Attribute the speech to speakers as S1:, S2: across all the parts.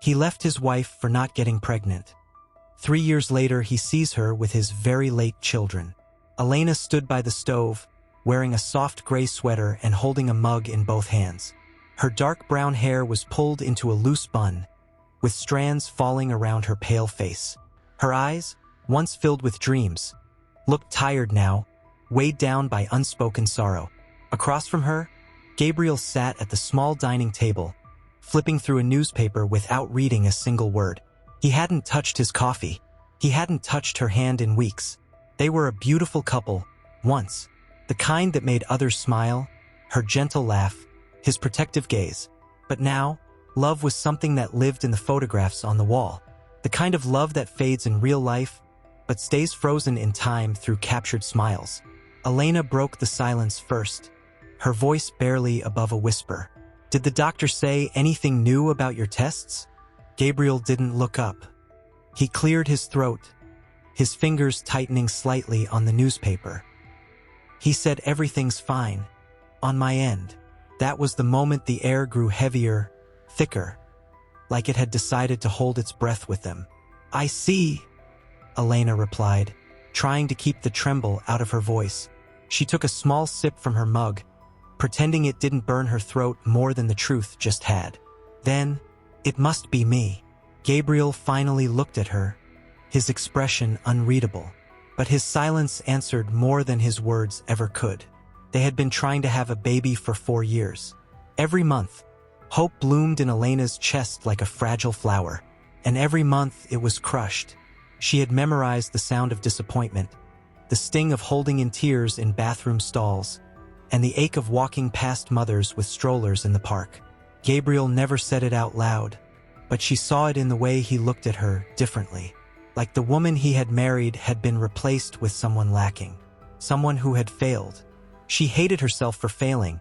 S1: He left his wife for not getting pregnant. 3 years later, he sees her with his very late children. Elena stood by the stove, wearing a soft gray sweater and holding a mug in both hands. Her dark brown hair was pulled into a loose bun, with strands falling around her pale face. Her eyes, once filled with dreams, looked tired now, weighed down by unspoken sorrow. Across from her, Gabriel sat at the small dining table, flipping through a newspaper without reading a single word. He hadn't touched his coffee. He hadn't touched her hand in weeks. They were a beautiful couple, once. The kind that made others smile, her gentle laugh, his protective gaze. But now, love was something that lived in the photographs on the wall. The kind of love that fades in real life, but stays frozen in time through captured smiles. Elena broke the silence first, her voice barely above a whisper. "Did the doctor say anything new about your tests?" Gabriel didn't look up. He cleared his throat, his fingers tightening slightly on the newspaper. "He said everything's fine. On my end." That was the moment the air grew heavier, thicker, like it had decided to hold its breath with them. "I see," Elena replied, trying to keep the tremble out of her voice. She took a small sip from her mug, pretending it didn't burn her throat more than the truth just had. Then, "It must be me." Gabriel finally looked at her, his expression unreadable. But his silence answered more than his words ever could. They had been trying to have a baby for 4 years. Every month, hope bloomed in Elena's chest like a fragile flower, and every month it was crushed. She had memorized the sound of disappointment, the sting of holding in tears in bathroom stalls, and the ache of walking past mothers with strollers in the park. Gabriel never said it out loud, but she saw it in the way he looked at her differently. Like the woman he had married had been replaced with someone lacking, someone who had failed. She hated herself for failing,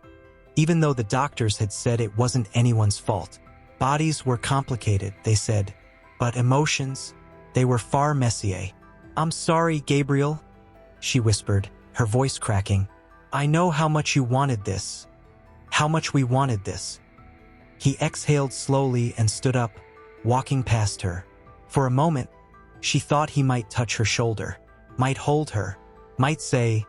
S1: even though the doctors had said it wasn't anyone's fault. Bodies were complicated, they said, but emotions, they were far messier. "I'm sorry, Gabriel," she whispered, her voice cracking. "I know how much you wanted this. How much we wanted this." He exhaled slowly and stood up, walking past her. For a moment, she thought he might touch her shoulder, might hold her, might say,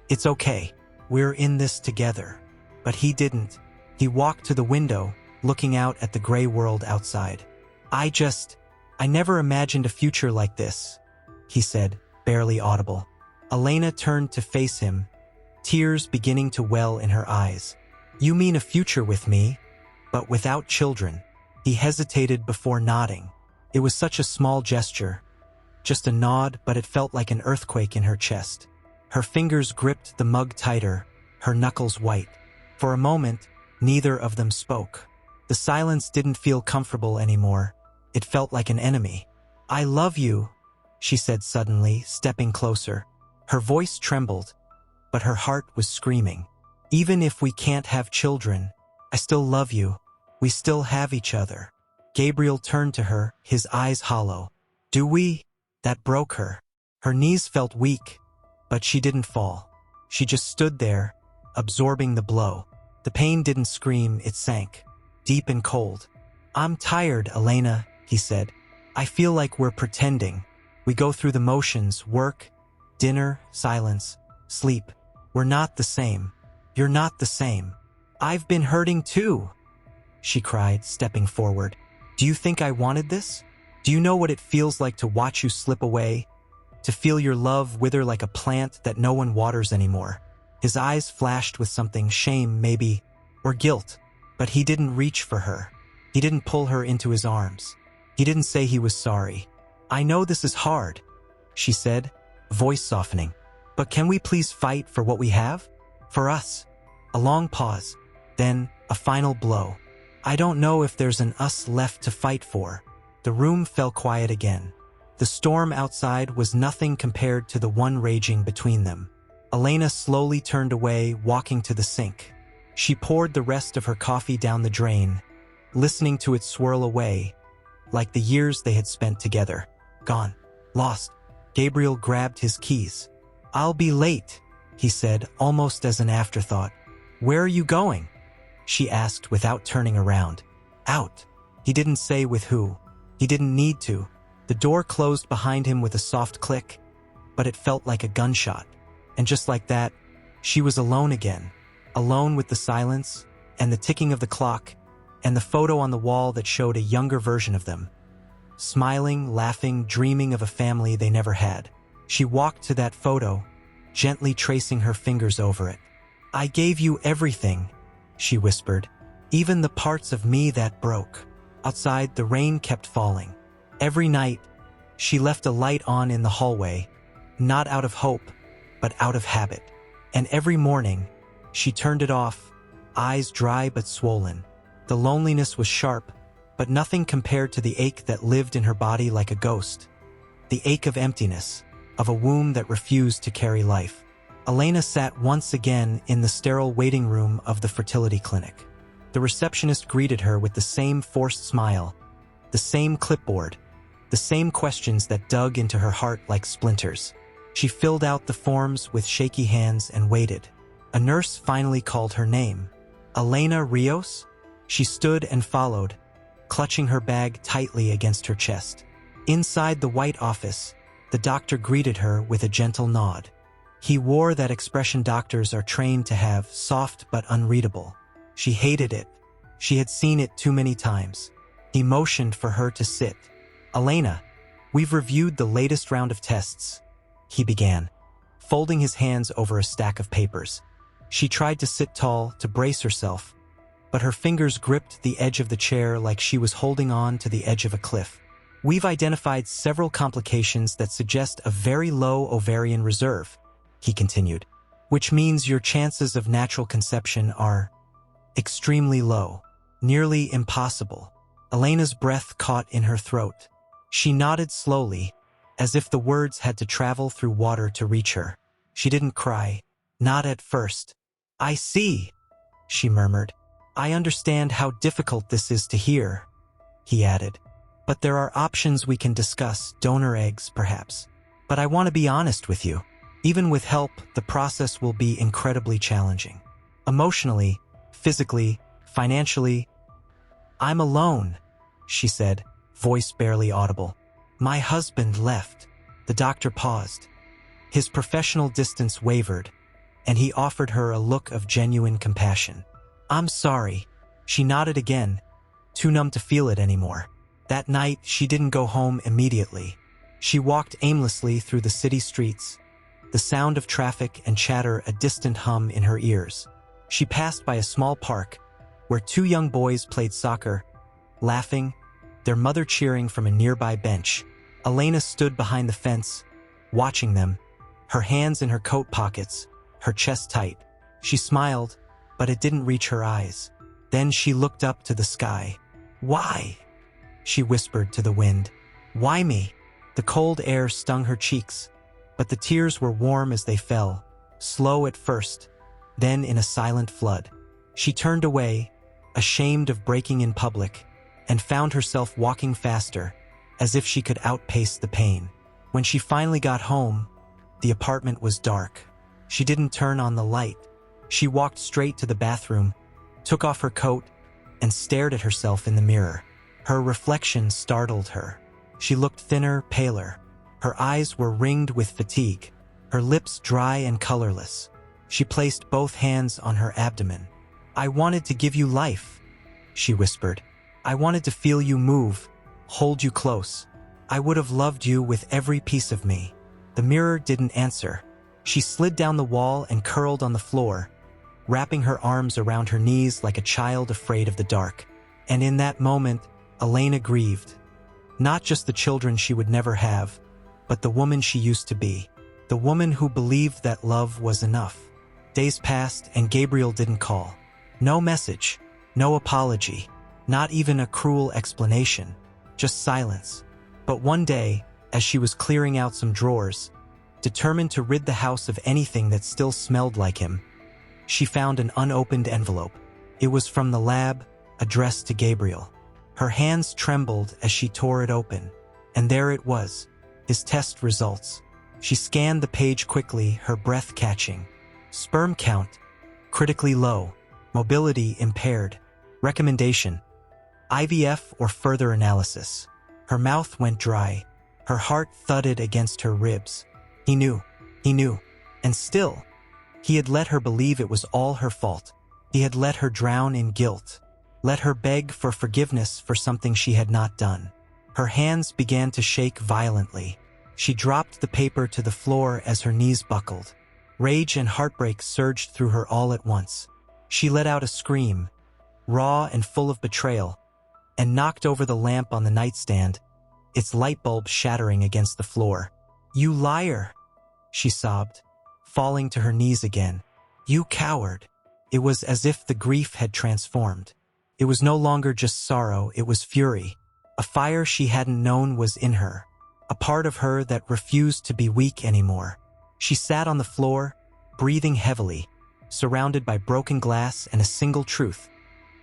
S1: "It's okay, we're in this together." But he didn't. He walked to the window, looking out at the gray world outside. I never imagined a future like this," he said, barely audible. Elena turned to face him, tears beginning to well in her eyes. "You mean a future with me, but without children?" He hesitated before nodding. It was such a small gesture, just a nod, but it felt like an earthquake in her chest. Her fingers gripped the mug tighter, her knuckles white. For a moment, neither of them spoke. The silence didn't feel comfortable anymore. It felt like an enemy. "I love you," she said suddenly, stepping closer. Her voice trembled, but her heart was screaming. "Even if we can't have children, I still love you. We still have each other." Gabriel turned to her, his eyes hollow. "Do we?" That broke her. Her knees felt weak, but she didn't fall. She just stood there, absorbing the blow. The pain didn't scream, it sank, deep and cold. "I'm tired, Elena," he said. "I feel like we're pretending. We go through the motions, work, dinner, silence, sleep. We're not the same. You're not the same. I've been hurting too," she cried, stepping forward. "Do you think I wanted this? Do you know what it feels like to watch you slip away? To feel your love wither like a plant that no one waters anymore?" His eyes flashed with something, shame maybe, or guilt, but he didn't reach for her. He didn't pull her into his arms. He didn't say he was sorry. "I know this is hard," she said, voice softening. "But can we please fight for what we have? For us?" A long pause, then a final blow. "I don't know if there's an us left to fight for." The room fell quiet again. The storm outside was nothing compared to the one raging between them. Elena slowly turned away, walking to the sink. She poured the rest of her coffee down the drain, listening to it swirl away, like the years they had spent together. Gone. Lost. Gabriel grabbed his keys. "I'll be late," he said, almost as an afterthought. "Where are you going?" she asked without turning around. "Out." He didn't say with who. He didn't need to. The door closed behind him with a soft click, but it felt like a gunshot. And just like that, she was alone again. Alone with the silence, and the ticking of the clock, and the photo on the wall that showed a younger version of them. Smiling, laughing, dreaming of a family they never had. She walked to that photo, gently tracing her fingers over it. "I gave you everything," she whispered, "even the parts of me that broke." Outside, the rain kept falling. Every night, she left a light on in the hallway, not out of hope, but out of habit. And every morning, she turned it off, eyes dry but swollen. The loneliness was sharp, but nothing compared to the ache that lived in her body like a ghost. The ache of emptiness, of a womb that refused to carry life. Elena sat once again in the sterile waiting room of the fertility clinic. The receptionist greeted her with the same forced smile, the same clipboard, the same questions that dug into her heart like splinters. She filled out the forms with shaky hands and waited. A nurse finally called her name. "Elena Rios?" She stood and followed, clutching her bag tightly against her chest. Inside the white office, the doctor greeted her with a gentle nod. He wore that expression doctors are trained to have, soft but unreadable. She hated it. She had seen it too many times. He motioned for her to sit. "Elena, we've reviewed the latest round of tests," he began, folding his hands over a stack of papers. She tried to sit tall, to brace herself, but her fingers gripped the edge of the chair like she was holding on to the edge of a cliff. "We've identified several complications that suggest a very low ovarian reserve," he continued, "which means your chances of natural conception are extremely low, nearly impossible." Elena's breath caught in her throat. She nodded slowly, as if the words had to travel through water to reach her. She didn't cry, not at first. "I see," she murmured. "I understand how difficult this is to hear," he added. "But there are options we can discuss, donor eggs, perhaps. But I want to be honest with you. Even with help, the process will be incredibly challenging. Emotionally, physically, financially. I'm alone," she said, voice barely audible. "My husband left." The doctor paused. His professional distance wavered, and he offered her a look of genuine compassion. "I'm sorry." She nodded again, too numb to feel it anymore. That night, she didn't go home immediately. She walked aimlessly through the city streets, the sound of traffic and chatter a distant hum in her ears. She passed by a small park, where two young boys played soccer, laughing, their mother cheering from a nearby bench. Elena stood behind the fence, watching them, her hands in her coat pockets, her chest tight. She smiled, but it didn't reach her eyes. Then she looked up to the sky. "Why?" she whispered to the wind. "Why me?" The cold air stung her cheeks, but the tears were warm as they fell, slow at first, then in a silent flood. She turned away, ashamed of breaking in public, and found herself walking faster, as if she could outpace the pain. When she finally got home, the apartment was dark. She didn't turn on the light. She walked straight to the bathroom, took off her coat, and stared at herself in the mirror. Her reflection startled her. She looked thinner, paler. Her eyes were ringed with fatigue, her lips dry and colorless. She placed both hands on her abdomen. "I wanted to give you life," she whispered. "I wanted to feel you move, hold you close. I would have loved you with every piece of me." The mirror didn't answer. She slid down the wall and curled on the floor, wrapping her arms around her knees like a child afraid of the dark. And in that moment, Elena grieved. Not just the children she would never have, but the woman she used to be. The woman who believed that love was enough. Days passed and Gabriel didn't call. No message, no apology, not even a cruel explanation, just silence. But one day, as she was clearing out some drawers, determined to rid the house of anything that still smelled like him, she found an unopened envelope. It was from the lab, addressed to Gabriel. Her hands trembled as she tore it open, and there it was, his test results. She scanned the page quickly, her breath catching. Sperm count, critically low. Mobility impaired. Recommendation: IVF or further analysis. Her mouth went dry. Her heart thudded against her ribs. He knew. And still, he had let her believe it was all her fault. He had let her drown in guilt. Let her beg for forgiveness for something she had not done. Her hands began to shake violently. She dropped the paper to the floor as her knees buckled. Rage and heartbreak surged through her all at once. She let out a scream, raw and full of betrayal, and knocked over the lamp on the nightstand, its light bulb shattering against the floor. "You liar!" she sobbed, falling to her knees again. "You coward!" It was as if the grief had transformed. It was no longer just sorrow, it was fury. A fire she hadn't known was in her, a part of her that refused to be weak anymore. She sat on the floor, breathing heavily, surrounded by broken glass and a single truth.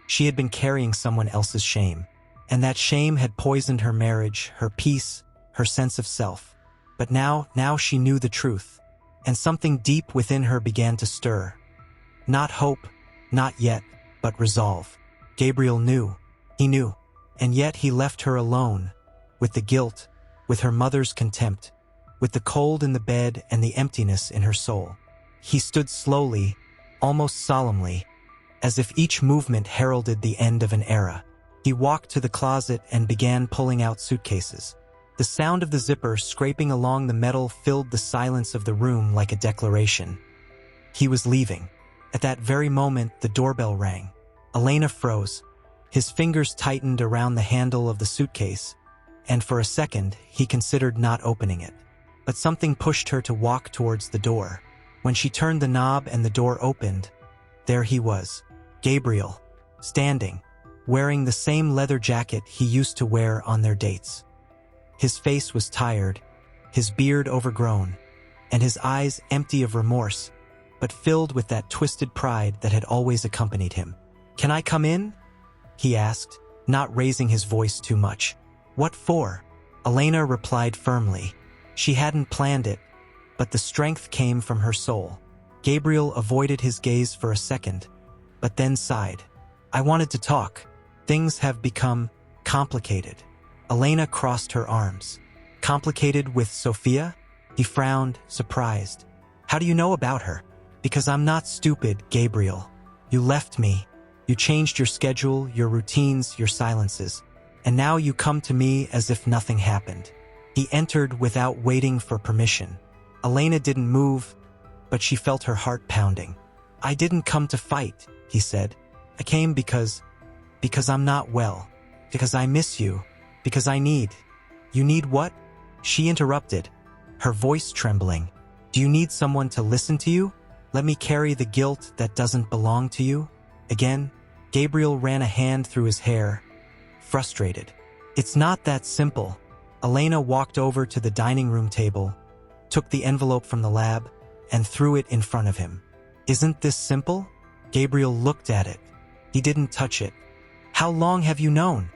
S1: She had been carrying someone else's shame, and that shame had poisoned her marriage, her peace, her sense of self. But now she knew the truth, and something deep within her began to stir. Not hope, not yet, but resolve. Gabriel knew. He knew. And yet he left her alone, with the guilt, with her mother's contempt, with the cold in the bed and the emptiness in her soul. He stood slowly, almost solemnly, as if each movement heralded the end of an era. He walked to the closet and began pulling out suitcases. The sound of the zipper scraping along the metal filled the silence of the room like a declaration. He was leaving. At that very moment, the doorbell rang. Elena froze. His fingers tightened around the handle of the suitcase, and for a second, he considered not opening it. But something pushed her to walk towards the door. When she turned the knob and the door opened, there he was, Gabriel, standing, wearing the same leather jacket he used to wear on their dates. His face was tired, his beard overgrown, and his eyes empty of remorse, but filled with that twisted pride that had always accompanied him. "Can I come in?" he asked, not raising his voice too much. "What for?" Elena replied firmly. She hadn't planned it, but the strength came from her soul. Gabriel avoided his gaze for a second, but then sighed. "I wanted to talk. Things have become complicated." Elena crossed her arms. "Complicated with Sophia?" He frowned, surprised. "How do you know about her?" "Because I'm not stupid, Gabriel. You left me. You changed your schedule, your routines, your silences. And now you come to me as if nothing happened." He entered without waiting for permission. Elena didn't move, but she felt her heart pounding. "I didn't come to fight," he said. "I came because I'm not well. Because I miss you. Because I need." "You need what?" She interrupted, her voice trembling. "Do you need someone to listen to you? Let me carry the guilt that doesn't belong to you?" Again, Gabriel ran a hand through his hair, frustrated. "It's not that simple." Elena walked over to the dining room table, took the envelope from the lab, and threw it in front of him. "Isn't this simple?" Gabriel looked at it. He didn't touch it. "How long have you known?"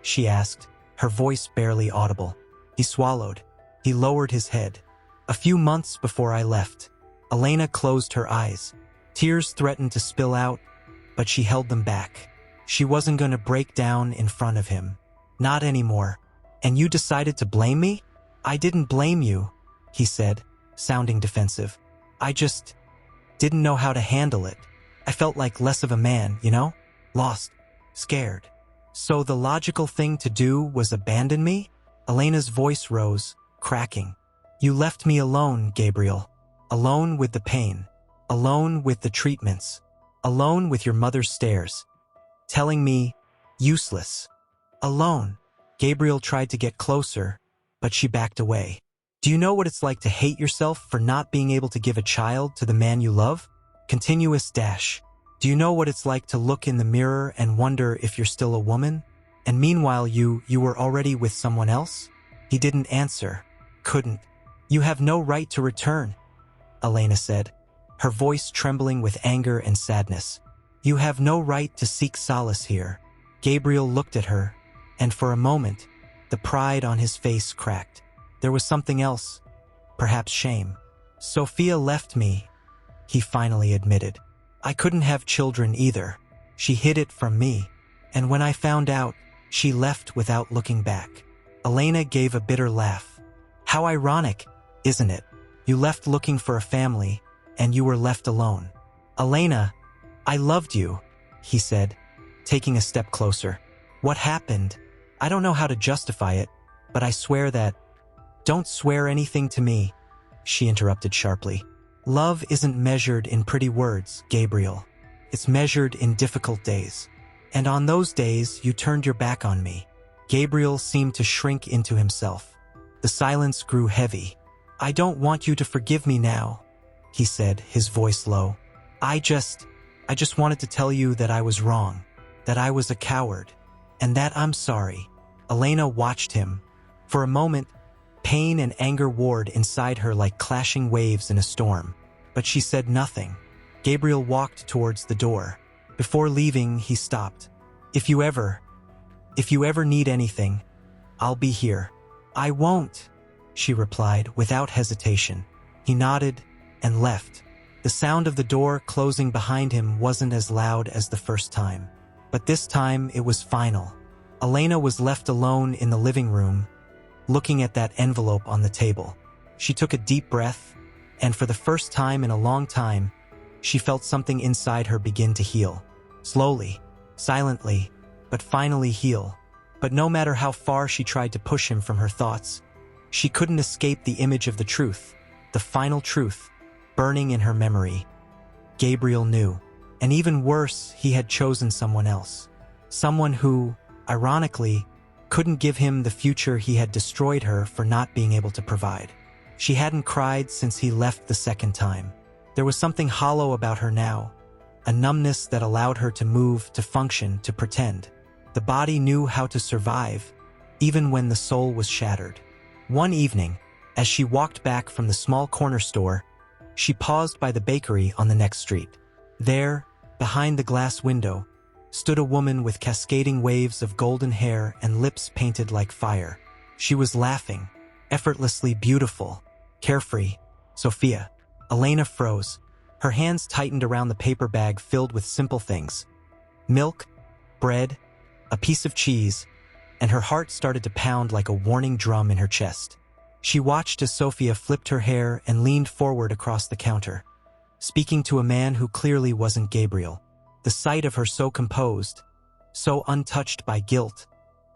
S1: she asked, her voice barely audible. He swallowed. He lowered his head. "A few months before I left." Elena closed her eyes. Tears threatened to spill out, but she held them back. She wasn't going to break down in front of him. "Not anymore. And you decided to blame me?" "I didn't blame you," he said, sounding defensive. "I just didn't know how to handle it. I felt like less of a man, you know? Lost. Scared. So the logical thing to do was abandon me?" Elena's voice rose, cracking. "You left me alone, Gabriel. Alone with the pain. Alone with the treatments. Alone with your mother's stares. Telling me, useless. Alone." Gabriel tried to get closer, but she backed away. "Do you know what it's like to hate yourself for not being able to give a child to the man you love? Continuous dash. Do you know what it's like to look in the mirror and wonder if you're still a woman? And meanwhile you were already with someone else?" He didn't answer. Couldn't. "You have no right to return," Elena said, her voice trembling with anger and sadness. "You have no right to seek solace here." Gabriel looked at her, and for a moment, the pride on his face cracked. There was something else, perhaps shame. "Sophia left me," he finally admitted. "I couldn't have children either. She hid it from me. And when I found out, she left without looking back. Elena gave a bitter laugh. How ironic, isn't it? You left looking for a family, and you were left alone. Elena, I loved you, he said, taking a step closer. What happened? I don't know how to justify it, but I swear that— Don't swear anything to me, she interrupted sharply. Love isn't measured in pretty words, Gabriel. It's measured in difficult days. And on those days, you turned your back on me. Gabriel seemed to shrink into himself. The silence grew heavy. I don't want you to forgive me now, he said, his voice low. I just wanted to tell you that I was wrong, that I was a coward, and that I'm sorry. Elena watched him. For a moment, pain and anger warred inside her like clashing waves in a storm. But she said nothing. Gabriel walked towards the door. Before leaving, he stopped. If you ever need anything, I'll be here. I won't, she replied without hesitation. He nodded and left. The sound of the door closing behind him wasn't as loud as the first time. But this time it was final. Elena was left alone in the living room, looking at that envelope on the table. She took a deep breath, and for the first time in a long time, she felt something inside her begin to heal. Slowly, silently, but finally heal. But no matter how far she tried to push him from her thoughts, she couldn't escape the image of the truth, the final truth, burning in her memory. Gabriel knew. And even worse, he had chosen someone else. Someone who, ironically, couldn't give him the future he had destroyed her for not being able to provide. She hadn't cried since he left the second time. There was something hollow about her now, a numbness that allowed her to move, to function, to pretend. The body knew how to survive, even when the soul was shattered. One evening, as she walked back from the small corner store, she paused by the bakery on the next street. There, behind the glass window, stood a woman with cascading waves of golden hair and lips painted like fire. She was laughing, effortlessly beautiful, carefree. Sophia. Elena froze. Her hands tightened around the paper bag filled with simple things. Milk, bread, a piece of cheese, and her heart started to pound like a warning drum in her chest. She watched as Sophia flipped her hair and leaned forward across the counter, speaking to a man who clearly wasn't Gabriel. The sight of her so composed, so untouched by guilt,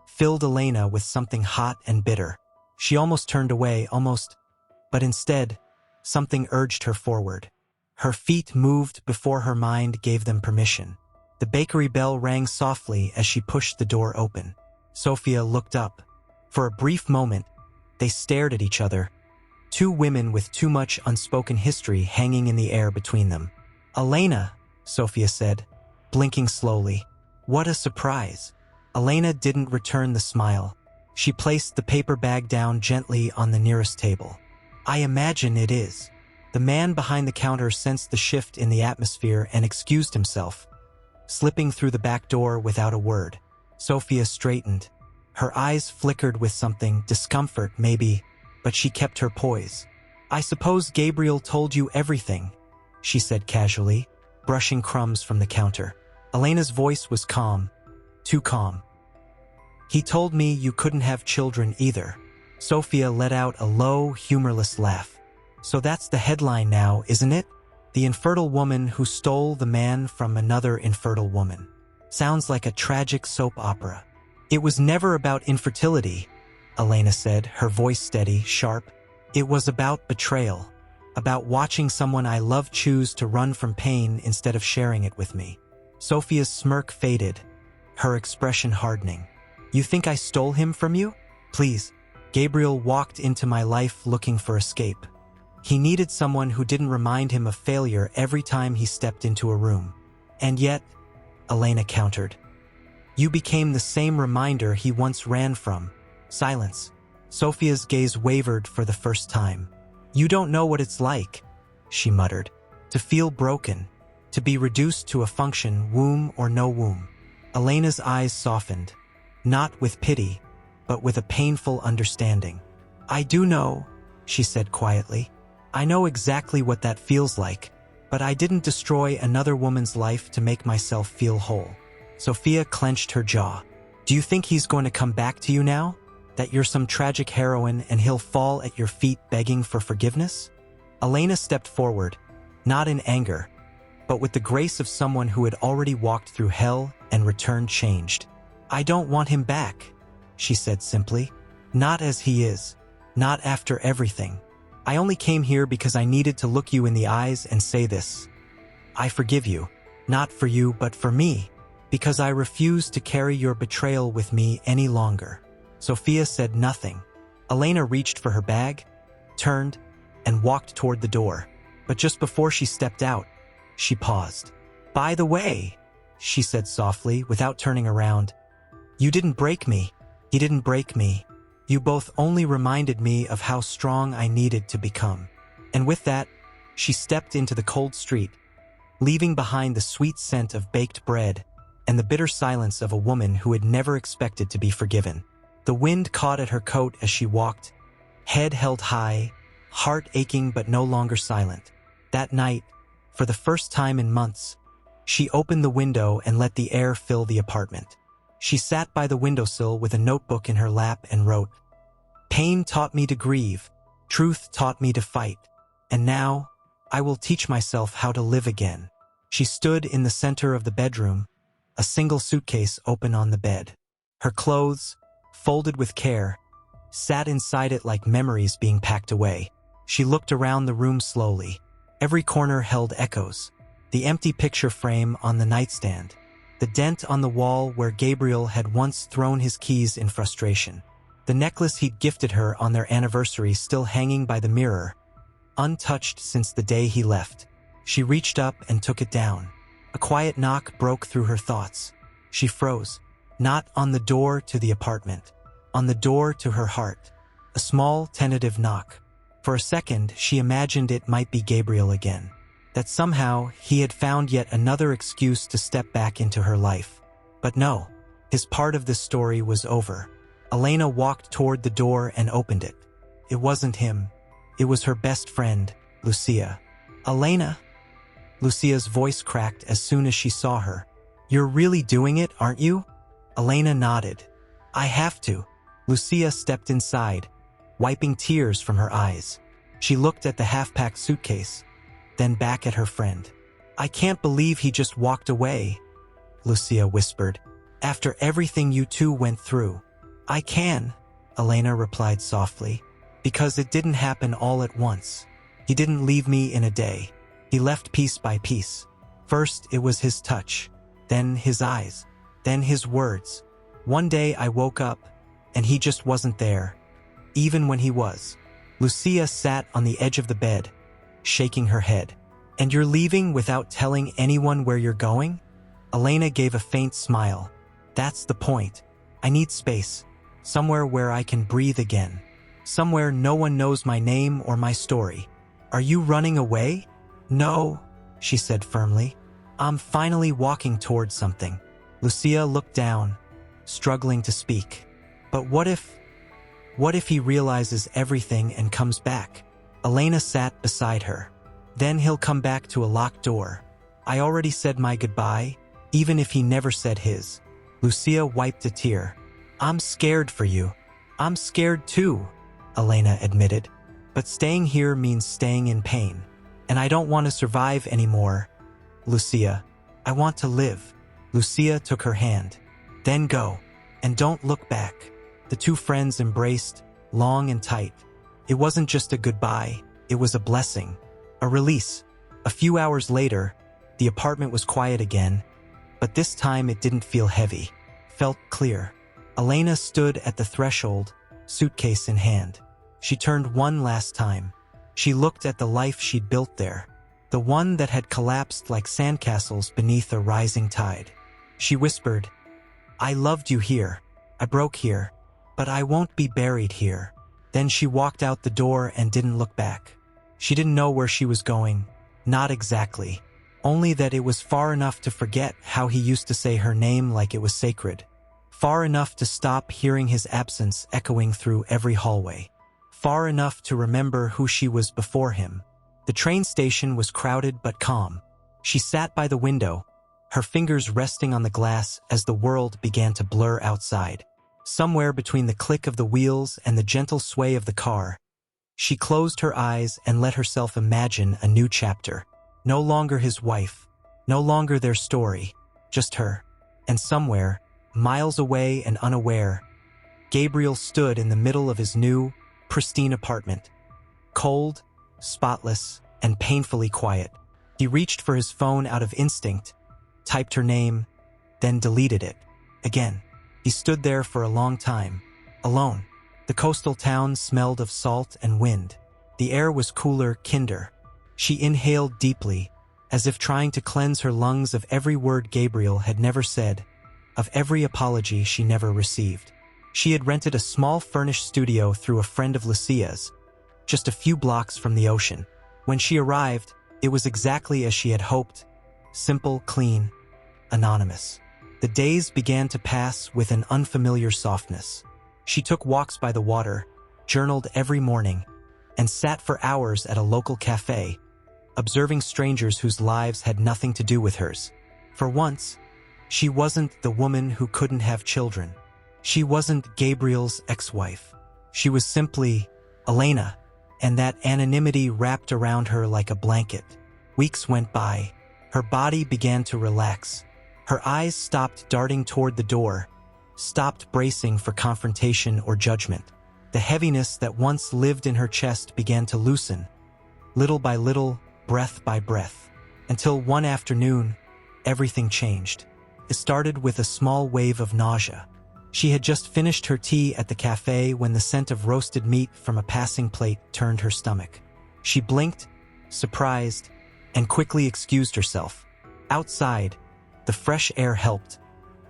S1: filled Elena with something hot and bitter. She almost turned away, but instead, something urged her forward. Her feet moved before her mind gave them permission. The bakery bell rang softly as she pushed the door open. Sophia looked up. For a brief moment, they stared at each other, two women with too much unspoken history hanging in the air between them. Elena, Sophia said, blinking slowly. What a surprise. Elena didn't return the smile. She placed the paper bag down gently on the nearest table. I imagine it is. The man behind the counter sensed the shift in the atmosphere and excused himself, slipping through the back door without a word. Sophia straightened. Her eyes flickered with something, discomfort maybe, but she kept her poise. I suppose Gabriel told you everything, she said casually, brushing crumbs from the counter. Elena's voice was calm, too calm. He told me you couldn't have children either. Sophia let out a low, humorless laugh. So that's the headline now, isn't it? The infertile woman who stole the man from another infertile woman. Sounds like a tragic soap opera. It was never about infertility, Elena said, her voice steady, sharp. It was about betrayal, about watching someone I love choose to run from pain instead of sharing it with me. Sophia's smirk faded, her expression hardening. You think I stole him from you? Please. Gabriel walked into my life looking for escape. He needed someone who didn't remind him of failure every time he stepped into a room. And yet, Elena countered, you became the same reminder he once ran from. Silence. Sophia's gaze wavered for the first time. You don't know what it's like, she muttered, to feel broken, to be reduced to a function, womb or no womb. Elena's eyes softened, not with pity, but with a painful understanding. I do know, she said quietly. I know exactly what that feels like, but I didn't destroy another woman's life to make myself feel whole. Sophia clenched her jaw. Do you think he's going to come back to you now? That you're some tragic heroine and he'll fall at your feet begging for forgiveness? Elena stepped forward, not in anger, but with the grace of someone who had already walked through hell and returned changed. I don't want him back, she said simply. Not as he is. Not after everything. I only came here because I needed to look you in the eyes and say this. I forgive you. Not for you, but for me. Because I refuse to carry your betrayal with me any longer. Sophia said nothing. Elena reached for her bag, turned, and walked toward the door. But just before she stepped out, she paused. By the way, she said softly, without turning around, you didn't break me. He didn't break me. You both only reminded me of how strong I needed to become. And with that, she stepped into the cold street, leaving behind the sweet scent of baked bread and the bitter silence of a woman who had never expected to be forgiven. The wind caught at her coat as she walked, head held high, heart aching but no longer silent. That night, for the first time in months, she opened the window and let the air fill the apartment. She sat by the windowsill with a notebook in her lap and wrote, Pain taught me to grieve, truth taught me to fight, and now I will teach myself how to live again. She stood in the center of the bedroom, a single suitcase open on the bed. Her clothes, folded with care, sat inside it like memories being packed away. She looked around the room slowly. Every corner held echoes. The empty picture frame on the nightstand, the dent on the wall where Gabriel had once thrown his keys in frustration, the necklace he'd gifted her on their anniversary still hanging by the mirror, untouched since the day he left. She reached up and took it down. A quiet knock broke through her thoughts. She froze, not on the door to the apartment, on the door to her heart. A small, tentative knock. For a second, she imagined it might be Gabriel again, that somehow he had found yet another excuse to step back into her life. But no, his part of the story was over. Elena walked toward the door and opened it. It wasn't him. It was her best friend, Lucia. Elena? Lucia's voice cracked as soon as she saw her. You're really doing it, aren't you? Elena nodded. I have to. Lucia stepped inside, wiping tears from her eyes. She looked at the half-packed suitcase, then back at her friend. I can't believe he just walked away, Lucia whispered. After everything you two went through. I can, Elena replied softly, because it didn't happen all at once. He didn't leave me in a day. He left piece by piece. First, it was his touch, then his eyes, then his words. One day I woke up, and he just wasn't there, even when he was. Lucia sat on the edge of the bed, shaking her head. And you're leaving without telling anyone where you're going? Elena gave a faint smile. That's the point. I need space, somewhere where I can breathe again, somewhere no one knows my name or my story. Are you running away? No, she said firmly. I'm finally walking towards something. Lucia looked down, struggling to speak. But what if he realizes everything and comes back? Elena sat beside her. Then he'll come back to a locked door. I already said my goodbye, even if he never said his. Lucia wiped a tear. I'm scared for you. I'm scared too, Elena admitted. But staying here means staying in pain. And I don't want to survive anymore, Lucia. I want to live. Lucia took her hand. Then go. And don't look back. The two friends embraced, long and tight. It wasn't just a goodbye, it was a blessing. A release. A few hours later, the apartment was quiet again, but this time it didn't feel heavy. Felt clear. Elena stood at the threshold, suitcase in hand. She turned one last time. She looked at the life she'd built there, the one that had collapsed like sandcastles beneath a rising tide. She whispered, I loved you here. I broke here, but I won't be buried here. Then she walked out the door and didn't look back. She didn't know where she was going, not exactly, only that it was far enough to forget how he used to say her name like it was sacred, far enough to stop hearing his absence echoing through every hallway, far enough to remember who she was before him. The train station was crowded but calm. She sat by the window, her fingers resting on the glass as the world began to blur outside. Somewhere between the click of the wheels and the gentle sway of the car, she closed her eyes and let herself imagine a new chapter. No longer his wife, no longer their story, just her. And somewhere, miles away and unaware, Gabriel stood in the middle of his new, pristine apartment. Cold, spotless, and painfully quiet. He reached for his phone out of instinct, typed her name, then deleted it. Again, he stood there for a long time, alone. The coastal town smelled of salt and wind. The air was cooler, kinder. She inhaled deeply, as if trying to cleanse her lungs of every word Gabriel had never said, of every apology she never received. She had rented a small furnished studio through a friend of Lucia's, just a few blocks from the ocean. When she arrived, it was exactly as she had hoped, simple, clean, anonymous. The days began to pass with an unfamiliar softness. She took walks by the water, journaled every morning, and sat for hours at a local cafe, observing strangers whose lives had nothing to do with hers. For once, she wasn't the woman who couldn't have children. She wasn't Gabriel's ex-wife. She was simply Elena, and that anonymity wrapped around her like a blanket. Weeks went by. Her body began to relax. Her eyes stopped darting toward the door, stopped bracing for confrontation or judgment. The heaviness that once lived in her chest began to loosen, little by little, breath by breath, until one afternoon, everything changed. It started with a small wave of nausea. She had just finished her tea at the cafe when the scent of roasted meat from a passing plate turned her stomach. She blinked, surprised, and quickly excused herself. Outside, the fresh air helped,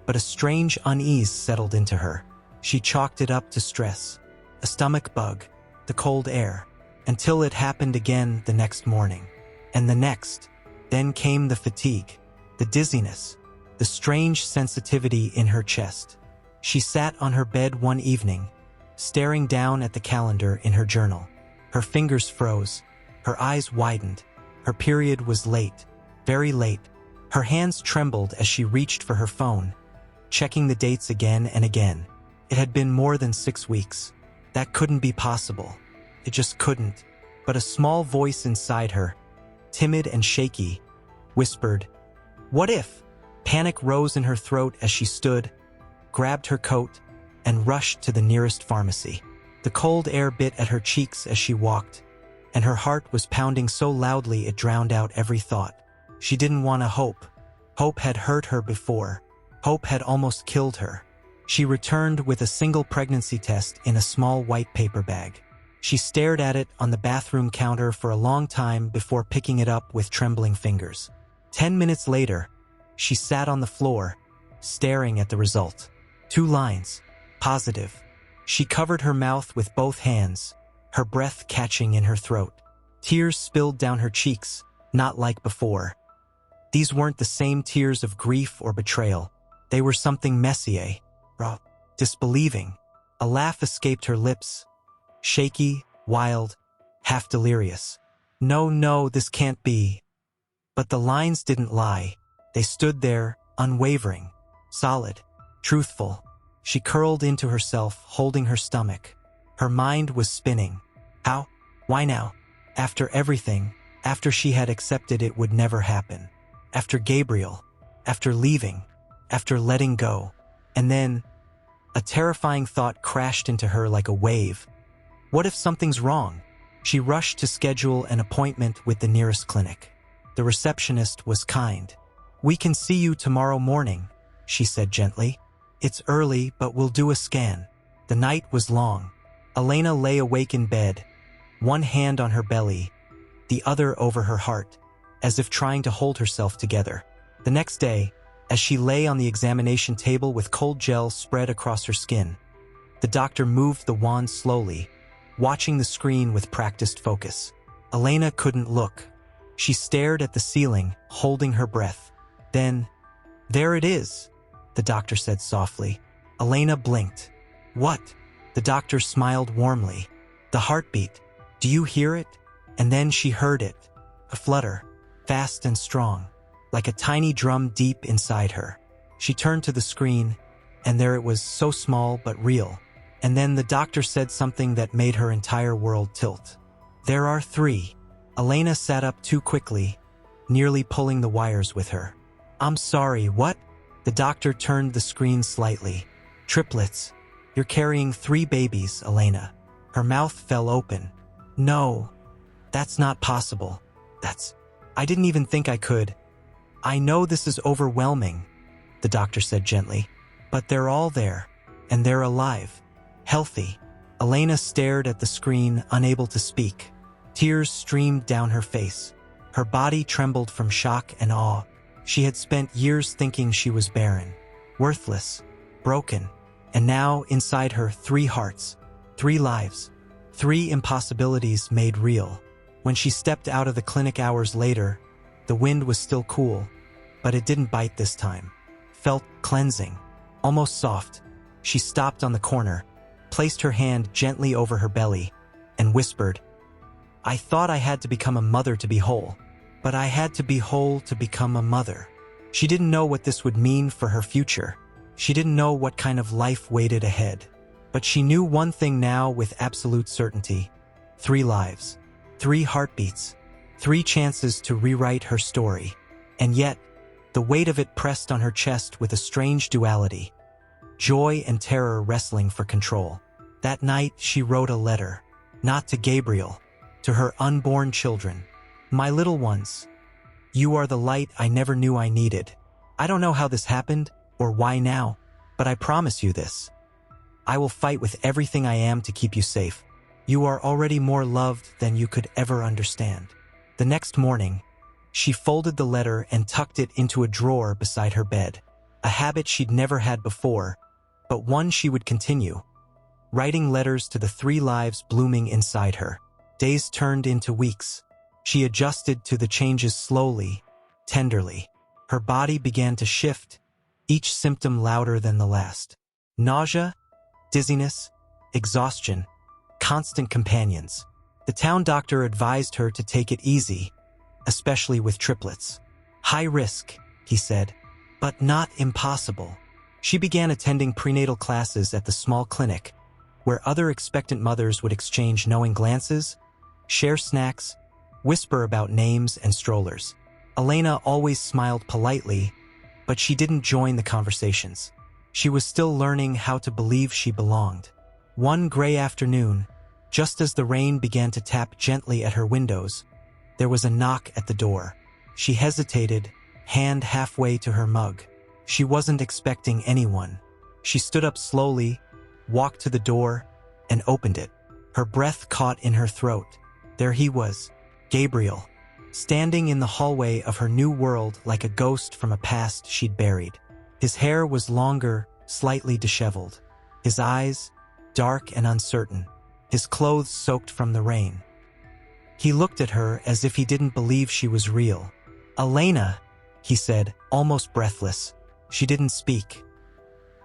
S1: but a strange unease settled into her. She chalked it up to stress, a stomach bug, the cold air, until it happened again the next morning. And the next. Then came the fatigue, the dizziness, the strange sensitivity in her chest. She sat on her bed one evening, staring down at the calendar in her journal. Her fingers froze, her eyes widened. Her period was late, very late. Her hands trembled as she reached for her phone, checking the dates again and again. It had been more than 6 weeks. That couldn't be possible. It just couldn't. But a small voice inside her, timid and shaky, whispered, "What if?" Panic rose in her throat as she stood, grabbed her coat, and rushed to the nearest pharmacy. The cold air bit at her cheeks as she walked, and her heart was pounding so loudly it drowned out every thought. She didn't want to hope. Hope had hurt her before. Hope had almost killed her. She returned with a single pregnancy test in a small white paper bag. She stared at it on the bathroom counter for a long time before picking it up with trembling fingers. 10 minutes later, she sat on the floor, staring at the result. 2 lines. Positive. She covered her mouth with both hands, her breath catching in her throat. Tears spilled down her cheeks, not like before. These weren't the same tears of grief or betrayal. They were something messier, raw, disbelieving. A laugh escaped her lips, shaky, wild, half delirious. No, this can't be. But the lines didn't lie. They stood there, unwavering, solid, truthful. She curled into herself, holding her stomach. Her mind was spinning. How? Why now? After everything, after she had accepted it would never happen. After Gabriel, after leaving, after letting go. And then, a terrifying thought crashed into her like a wave. What if something's wrong? She rushed to schedule an appointment with the nearest clinic. The receptionist was kind. "We can see you tomorrow morning," she said gently. "It's early, but we'll do a scan." The night was long. Elena lay awake in bed, one hand on her belly, the other over her heart, as if trying to hold herself together. The next day, as she lay on the examination table with cold gel spread across her skin, the doctor moved the wand slowly, watching the screen with practiced focus. Elena couldn't look. She stared at the ceiling, holding her breath. Then, "There it is," the doctor said softly. Elena blinked. "What?" The doctor smiled warmly. "The heartbeat. Do you hear it?" And then she heard it. A flutter, fast and strong. like a tiny drum deep inside her. She turned to the screen, and there it was, so small but real. And then the doctor said something that made her entire world tilt. "There are 3. Elena sat up too quickly, nearly pulling the wires with her. "I'm sorry, what?" The doctor turned the screen slightly. "Triplets. You're carrying 3 babies, Elena." Her mouth fell open. "No, that's not possible. I didn't even think I could." "I know this is overwhelming," the doctor said gently, "but they're all there, and they're alive, healthy." Elena stared at the screen, unable to speak. Tears streamed down her face. Her body trembled from shock and awe. She had spent years thinking she was barren, worthless, broken, and now inside her 3 hearts, 3 lives, 3 impossibilities made real. When she stepped out of the clinic hours later, the wind was still cool, but it didn't bite this time. Felt cleansing, almost soft. She stopped on the corner, placed her hand gently over her belly, and whispered, "I thought I had to become a mother to be whole, but I had to be whole to become a mother." She didn't know what this would mean for her future. She didn't know what kind of life waited ahead. But she knew one thing now with absolute certainty: 3 lives, 3 heartbeats, 3 chances to rewrite her story. And yet, the weight of it pressed on her chest with a strange duality, joy and terror wrestling for control. That night, she wrote a letter, not to Gabriel, to her unborn children. "My little ones, you are the light I never knew I needed. I don't know how this happened or why now, but I promise you this. I will fight with everything I am to keep you safe. You are already more loved than you could ever understand." The next morning, she folded the letter and tucked it into a drawer beside her bed, a habit she'd never had before, but one she would continue, writing letters to the 3 lives blooming inside her. Days turned into weeks. She adjusted to the changes slowly, tenderly. Her body began to shift, each symptom louder than the last. Nausea, dizziness, exhaustion, constant companions. The town doctor advised her to take it easy, especially with triplets. "High risk," he said, "but not impossible." She began attending prenatal classes at the small clinic, where other expectant mothers would exchange knowing glances, share snacks, whisper about names and strollers. Elena always smiled politely, but she didn't join the conversations. She was still learning how to believe she belonged. One gray afternoon, just as the rain began to tap gently at her windows, there was a knock at the door. She hesitated, hand halfway to her mug. She wasn't expecting anyone. She stood up slowly, walked to the door, and opened it. Her breath caught in her throat. There he was, Gabriel, standing in the hallway of her new world like a ghost from a past she'd buried. His hair was longer, slightly disheveled. His eyes, dark and uncertain. His clothes soaked from the rain. He looked at her as if he didn't believe she was real. "Elena," he said, almost breathless. She didn't speak.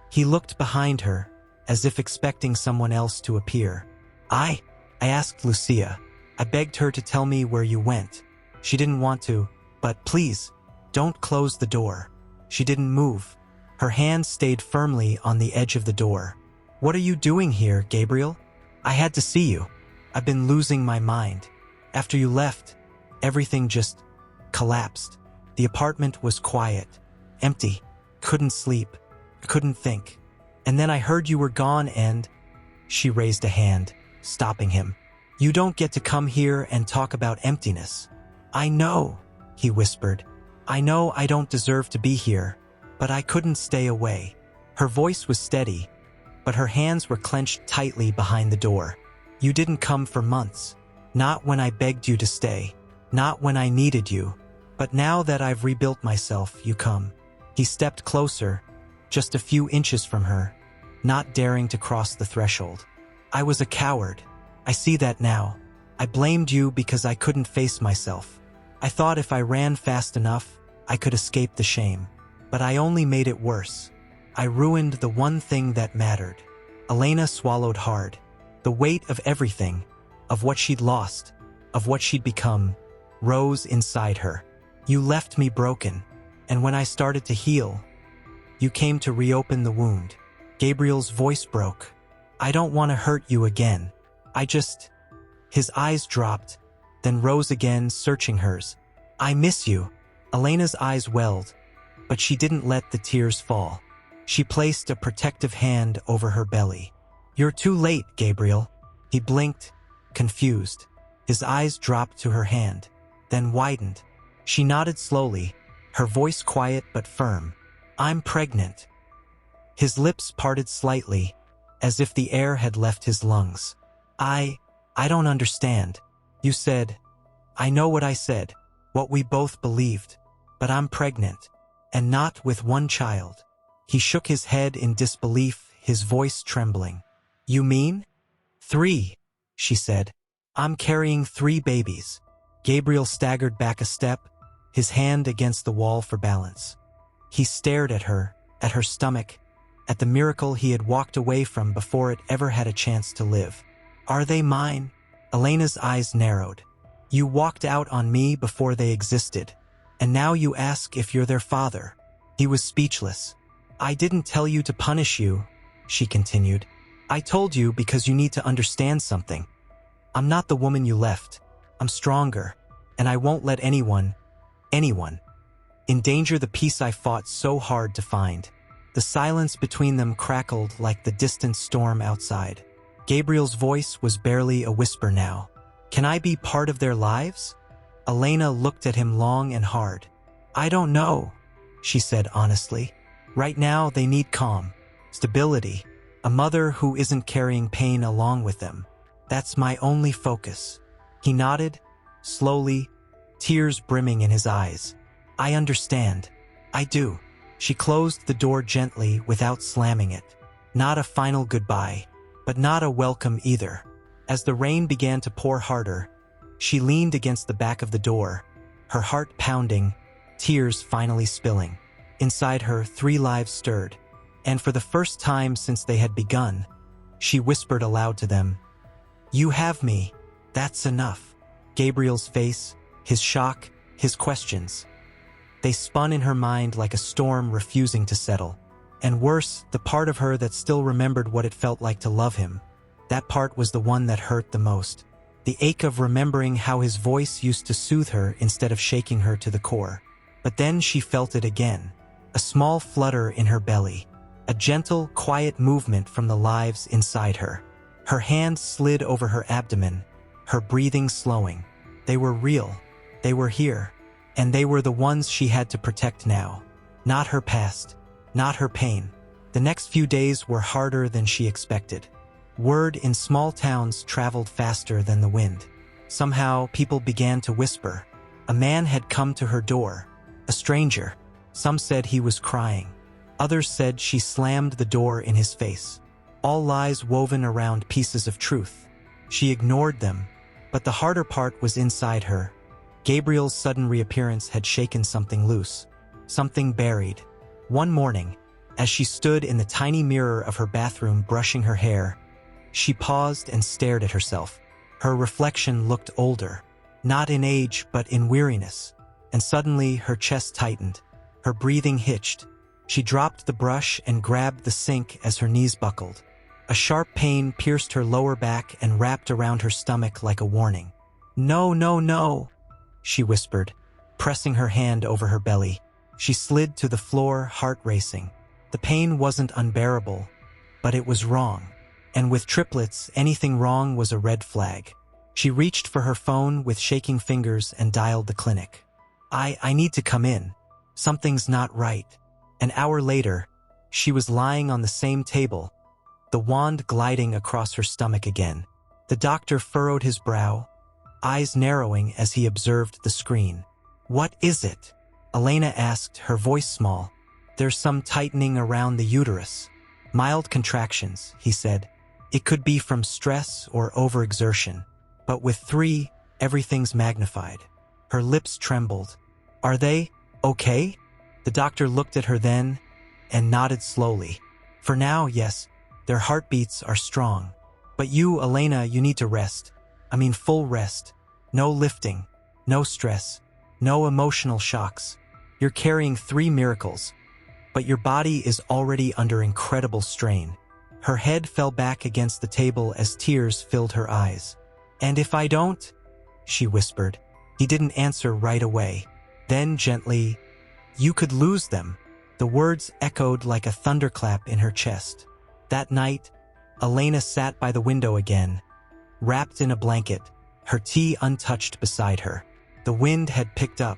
S1: He looked behind her, as if expecting someone else to appear. I asked Lucia. I begged her to tell me where you went. She didn't want to, but please, don't close the door." She didn't move. Her hand stayed firmly on the edge of the door. "What are you doing here, Gabriel? I had to see you. I've been losing my mind. After you left, everything just collapsed. The apartment was quiet, empty, couldn't sleep, couldn't think. And then I heard you were gone and—" She raised a hand, stopping him. "You don't get to come here and talk about emptiness." "I know," he whispered. "I know I don't deserve to be here, but I couldn't stay away." Her voice was steady, but her hands were clenched tightly behind the door. "You didn't come for months. Not when I begged you to stay. Not when I needed you. But now that I've rebuilt myself, you come." He stepped closer, just a few inches from her, not daring to cross the threshold. "I was a coward. I see that now. I blamed you because I couldn't face myself. I thought if I ran fast enough, I could escape the shame. But I only made it worse. I ruined the one thing that mattered." Elena swallowed hard. The weight of everything, of what she'd lost, of what she'd become, rose inside her. "You left me broken. And when I started to heal, you came to reopen the wound. Gabriel's voice broke. I don't want to hurt you again. His eyes dropped, then rose again, searching hers. I miss you. Elena's eyes welled, but she didn't let the tears fall. She placed a protective hand over her belly. You're too late, Gabriel. He blinked, confused. His eyes dropped to her hand, then widened. She nodded slowly, her voice quiet but firm. I'm pregnant. His lips parted slightly, as if the air had left his lungs. I don't understand. You said, I know what I said, what we both believed, but I'm pregnant, and not with one child. He shook his head in disbelief, his voice trembling. You mean? 3, she said. I'm carrying 3 babies. Gabriel staggered back a step, his hand against the wall for balance. He stared at her stomach, at the miracle he had walked away from before it ever had a chance to live. Are they mine? Elena's eyes narrowed. You walked out on me before they existed, and now you ask if you're their father. He was speechless. I didn't tell you to punish you, she continued. I told you because you need to understand something. I'm not the woman you left. I'm stronger, and I won't let anyone, endanger the peace I fought so hard to find. The silence between them crackled like the distant storm outside. Gabriel's voice was barely a whisper now. Can I be part of their lives? Elena looked at him long and hard. I don't know, she said honestly. Right now they need calm, stability, a mother who isn't carrying pain along with them. That's my only focus. He nodded, slowly, tears brimming in his eyes. I understand. I do. She closed the door gently without slamming it. Not a final goodbye, but not a welcome either. As the rain began to pour harder, she leaned against the back of the door, her heart pounding, tears finally spilling. Inside her, 3 lives stirred, and for the first time since they had begun, she whispered aloud to them, You have me. That's enough. Gabriel's face, his shock, his questions. They spun in her mind like a storm refusing to settle. And worse, the part of her that still remembered what it felt like to love him. That part was the one that hurt the most. The ache of remembering how his voice used to soothe her instead of shaking her to the core. But then she felt it again. A small flutter in her belly. A gentle, quiet movement from the lives inside her. Her hand slid over her abdomen, her breathing slowing. They were real. They were here. And they were the ones she had to protect now. Not her past. Not her pain. The next few days were harder than she expected. Word in small towns traveled faster than the wind. Somehow, people began to whisper. A man had come to her door. A stranger. Some said he was crying. Others said she slammed the door in his face. All lies woven around pieces of truth. She ignored them, but the harder part was inside her. Gabriel's sudden reappearance had shaken something loose. Something buried. One morning, as she stood in the tiny mirror of her bathroom brushing her hair, she paused and stared at herself. Her reflection looked older, not in age but in weariness, and suddenly her chest tightened. Her breathing hitched. She dropped the brush and grabbed the sink as her knees buckled. A sharp pain pierced her lower back and wrapped around her stomach like a warning. No, no, no, she whispered, pressing her hand over her belly. She slid to the floor, heart racing. The pain wasn't unbearable, but it was wrong. And with triplets, anything wrong was a red flag. She reached for her phone with shaking fingers and dialed the clinic. I need to come in. Something's not right. An hour later, she was lying on the same table, the wand gliding across her stomach again. The doctor furrowed his brow, eyes narrowing as he observed the screen. What is it? Elena asked, her voice small. There's some tightening around the uterus. Mild contractions, he said. It could be from stress or overexertion. But with 3, everything's magnified. Her lips trembled. Are they okay? The doctor looked at her then and nodded slowly. For now, yes, their heartbeats are strong. But you, Elena, you need to rest. I mean full rest. No lifting, no stress, no emotional shocks. You're carrying 3 miracles, but your body is already under incredible strain. Her head fell back against the table as tears filled her eyes. And if I don't? She whispered. He didn't answer right away. Then gently, you could lose them. The words echoed like a thunderclap in her chest. That night, Elena sat by the window again, wrapped in a blanket, her tea untouched beside her. The wind had picked up.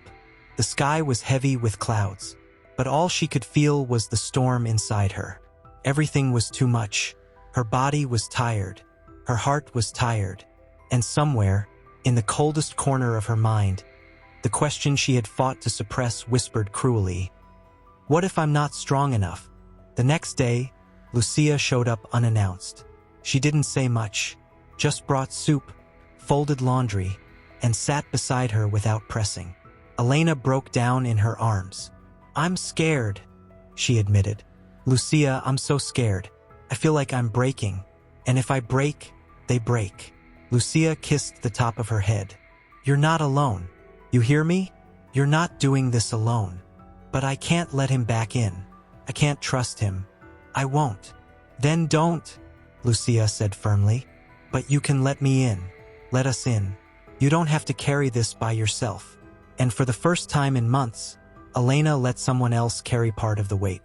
S1: The sky was heavy with clouds, but all she could feel was the storm inside her. Everything was too much. Her body was tired. Her heart was tired. And somewhere, in the coldest corner of her mind, the question she had fought to suppress whispered cruelly, "What if I'm not strong enough?" The next day, Lucia showed up unannounced. She didn't say much, just brought soup, folded laundry, and sat beside her without pressing. Elena broke down in her arms. "I'm scared," she admitted. "Lucia, I'm so scared. I feel like I'm breaking. And if I break, they break." Lucia kissed the top of her head. "You're not alone. You hear me? You're not doing this alone. But I can't let him back in. I can't trust him. I won't." "Then don't," Lucia said firmly. "But you can let me in. Let us in. You don't have to carry this by yourself." And for the first time in months, Elena let someone else carry part of the weight.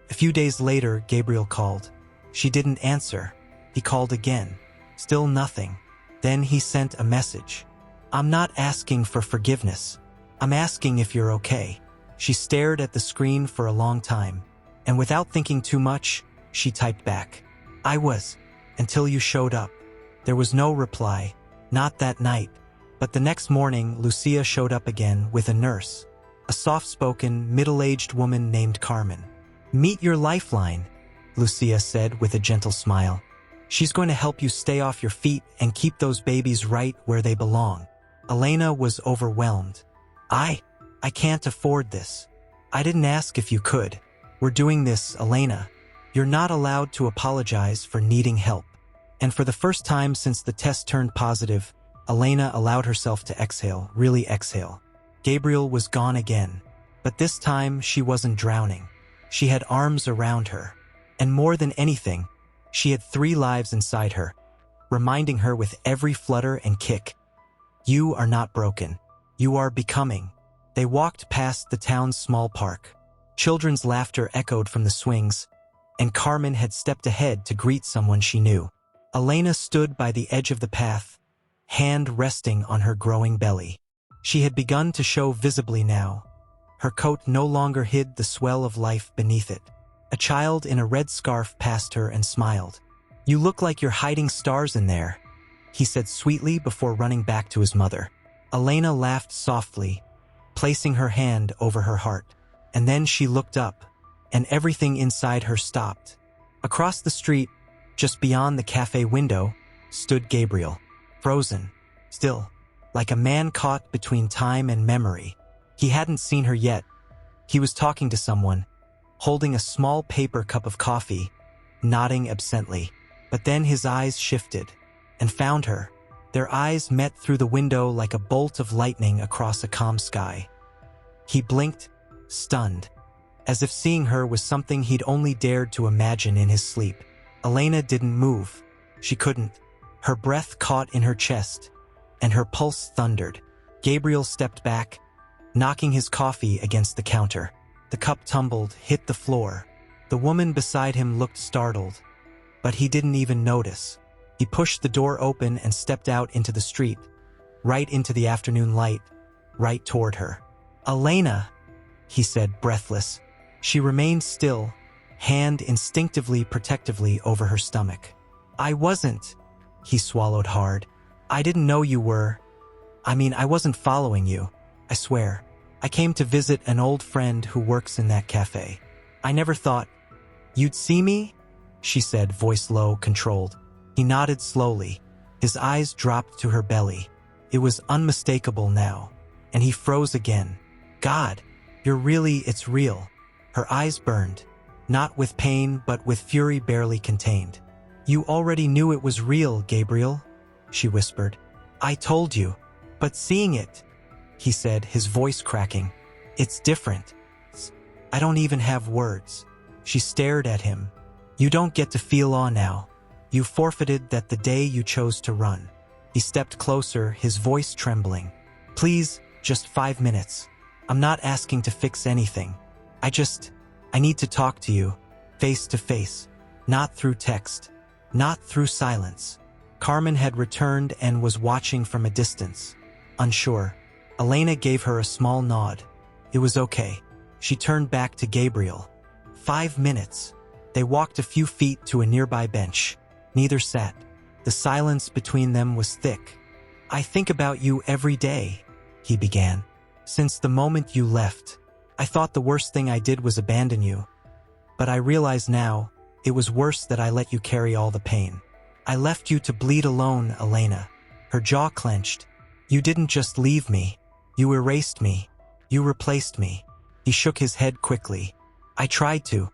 S1: A few days later, Gabriel called. She didn't answer. He called again. Still nothing. Then he sent a message. "I'm not asking for forgiveness. I'm asking if you're okay." She stared at the screen for a long time, and without thinking too much, she typed back, "I was, until you showed up." There was no reply, not that night. But the next morning, Lucia showed up again with a nurse, a soft-spoken, middle-aged woman named Carmen. "Meet your lifeline," Lucia said with a gentle smile. "She's going to help you stay off your feet and keep those babies right where they belong." Elena was overwhelmed. I can't afford this. I didn't ask if you could. We're doing this, Elena. You're not allowed to apologize for needing help." And for the first time since the test turned positive, Elena allowed herself to exhale, really exhale. Gabriel was gone again, but this time she wasn't drowning. She had arms around her. And more than anything, she had 3 lives inside her, reminding her with every flutter and kick, "You are not broken. You are becoming." They walked past the town's small park. Children's laughter echoed from the swings, and Carmen had stepped ahead to greet someone she knew. Elena stood by the edge of the path, hand resting on her growing belly. She had begun to show visibly now. Her coat no longer hid the swell of life beneath it. A child in a red scarf passed her and smiled. "You look like you're hiding stars in there," he said sweetly before running back to his mother. Elena laughed softly, placing her hand over her heart. And then she looked up, and everything inside her stopped. Across the street, just beyond the cafe window, stood Gabriel, frozen, still, like a man caught between time and memory. He hadn't seen her yet. He was talking to someone, holding a small paper cup of coffee, nodding absently. But then his eyes shifted, and found her. Their eyes met through the window like a bolt of lightning across a calm sky. He blinked, stunned, as if seeing her was something he'd only dared to imagine in his sleep. Elena didn't move. She couldn't. Her breath caught in her chest, and her pulse thundered. Gabriel stepped back, knocking his coffee against the counter. The cup tumbled, hit the floor. The woman beside him looked startled, but he didn't even notice. He pushed the door open and stepped out into the street, right into the afternoon light, right toward her. "Elena," he said, breathless. She remained still, hand instinctively protectively over her stomach. "I wasn't," he swallowed hard. "I didn't know you were. I wasn't following you, I swear. I came to visit an old friend who works in that cafe. I never thought you'd see me," she said, voice low, controlled. He nodded slowly. His eyes dropped to her belly. It was unmistakable now, and he froze again. "God, it's real." Her eyes burned, not with pain but with fury barely contained. "You already knew it was real, Gabriel," she whispered. "I told you. But seeing it," he said, his voice cracking, "it's different. I don't even have words." She stared at him. "You don't get to feel awe now. You forfeited that the day you chose to run." He stepped closer, his voice trembling. "Please, just 5 minutes. I'm not asking to fix anything. I need to talk to you, face to face, not through text, not through silence." Carmen had returned and was watching from a distance, unsure. Elena gave her a small nod. It was okay. She turned back to Gabriel. 5 minutes. They walked a few feet to a nearby bench. Neither sat. The silence between them was thick. "I think about you every day," he began. "Since the moment you left. I thought the worst thing I did was abandon you. But I realize now, it was worse that I let you carry all the pain. I left you to bleed alone, Elena." Her jaw clenched. "You didn't just leave me. You erased me. You replaced me." He shook his head quickly. I tried to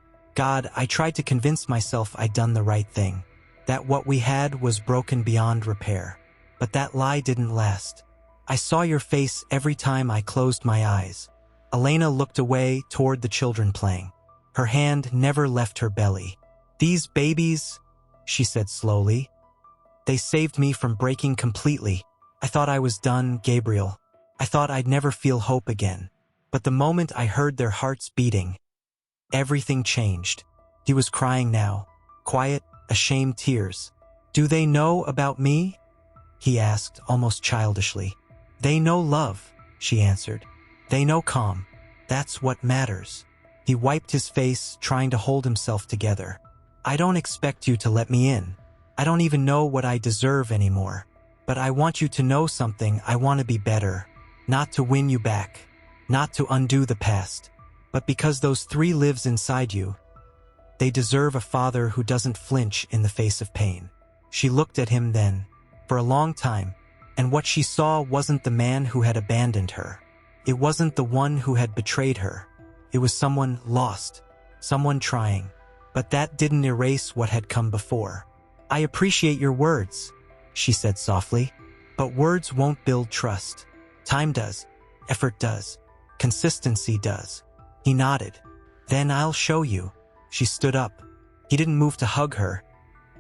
S1: convince myself I'd done the right thing. That what we had was broken beyond repair. But that lie didn't last. I saw your face every time I closed my eyes." Elena looked away toward the children playing. Her hand never left her belly. "These babies," she said slowly, "they saved me from breaking completely. I thought I was done, Gabriel. I thought I'd never feel hope again. But the moment I heard their hearts beating, everything changed." He was crying now, quiet, ashamed tears. "Do they know about me?" he asked, almost childishly. "They know love," she answered. "They know calm. That's what matters." He wiped his face, trying to hold himself together. "I don't expect you to let me in. I don't even know what I deserve anymore. But I want you to know something. I want to be better. Not to win you back. Not to undo the past. But because those 3 lives inside you. They deserve a father who doesn't flinch in the face of pain." She looked at him then, for a long time, and what she saw wasn't the man who had abandoned her. It wasn't the one who had betrayed her. It was someone lost, someone trying. But that didn't erase what had come before. "I appreciate your words," she said softly. "But words won't build trust. Time does. Effort does. Consistency does." He nodded. "Then I'll show you." She stood up. He didn't move to hug her.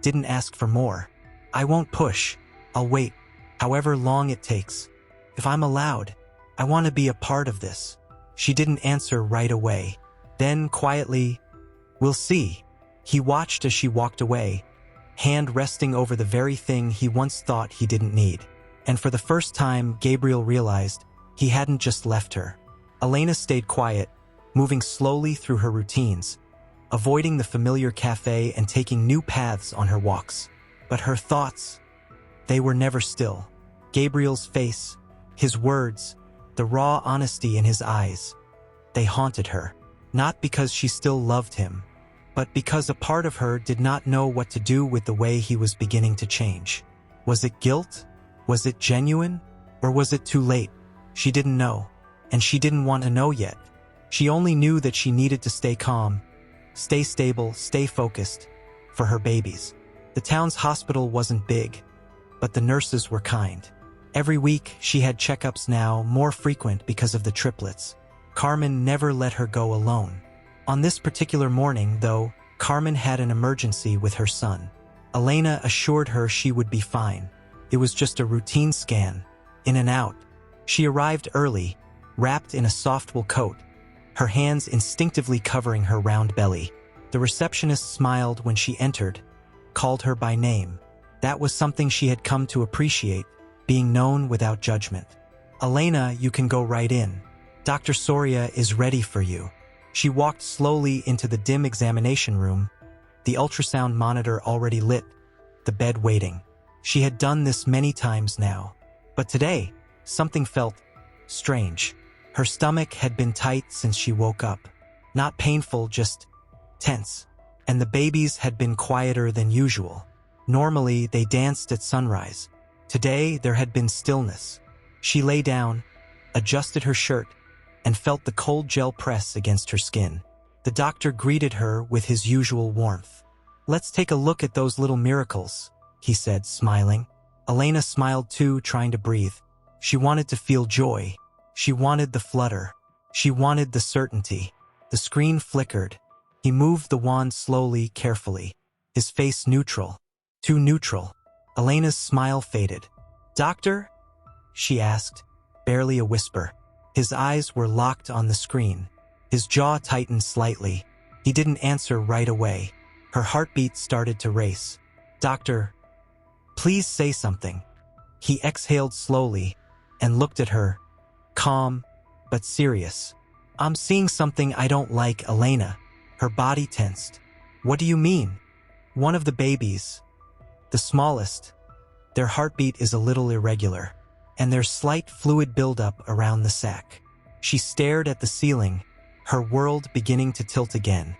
S1: Didn't ask for more. "I won't push. I'll wait. However long it takes. If I'm allowed. I want to be a part of this." She didn't answer right away. Then, quietly, "We'll see." He watched as she walked away, hand resting over the very thing he once thought he didn't need. And for the first time, Gabriel realized he hadn't just left her. Elena stayed quiet, moving slowly through her routines, avoiding the familiar cafe and taking new paths on her walks. But her thoughts, they were never still. Gabriel's face, his words, the raw honesty in his eyes, they haunted her. Not because she still loved him, but because a part of her did not know what to do with the way he was beginning to change. Was it guilt? Was it genuine? Or was it too late? She didn't know, and she didn't want to know yet. She only knew that she needed to stay calm, stay stable, stay focused, for her babies. The town's hospital wasn't big, but the nurses were kind. Every week, she had checkups now, more frequent because of the triplets. Carmen never let her go alone. On this particular morning, though, Carmen had an emergency with her son. Elena assured her she would be fine. It was just a routine scan, in and out. She arrived early, wrapped in a soft wool coat, her hands instinctively covering her round belly. The receptionist smiled when she entered, called her by name. That was something she had come to appreciate, being known without judgment. "Elena, you can go right in. Dr. Soria is ready for you." She walked slowly into the dim examination room, the ultrasound monitor already lit, the bed waiting. She had done this many times now. But today, something felt strange. Her stomach had been tight since she woke up. Not painful, just tense. And the babies had been quieter than usual. Normally, they danced at sunrise. Today, there had been stillness. She lay down, adjusted her shirt, and felt the cold gel press against her skin. The doctor greeted her with his usual warmth. "Let's take a look at those little miracles," he said, smiling. Elena smiled too, trying to breathe. She wanted to feel joy. She wanted the flutter. She wanted the certainty. The screen flickered. He moved the wand slowly, carefully. His face neutral. Too neutral. Elena's smile faded. "Doctor?" she asked, barely a whisper. His eyes were locked on the screen. His jaw tightened slightly. He didn't answer right away. Her heartbeat started to race. "Doctor, please say something." He exhaled slowly and looked at her, calm but serious. "I'm seeing something I don't like, Elena." Her body tensed. "What do you mean?" "One of the babies, the smallest, their heartbeat is a little irregular, and there's slight fluid buildup around the sac." She stared at the ceiling, her world beginning to tilt again.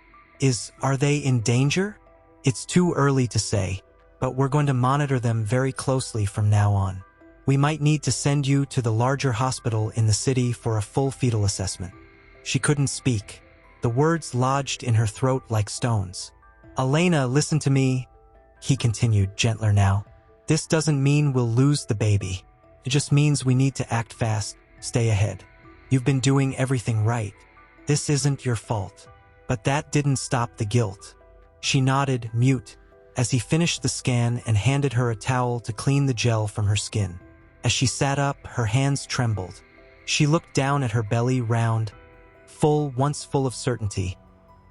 S1: Are they in danger?" "It's too early to say, but we're going to monitor them very closely from now on. We might need to send you to the larger hospital in the city for a full fetal assessment." She couldn't speak. The words lodged in her throat like stones. "Elena, listen to me," he continued, gentler now. "This doesn't mean we'll lose the baby. It just means we need to act fast, stay ahead. You've been doing everything right. This isn't your fault." But that didn't stop the guilt. She nodded, mute, as he finished the scan and handed her a towel to clean the gel from her skin. As she sat up, her hands trembled. She looked down at her belly, round, full, once full of certainty.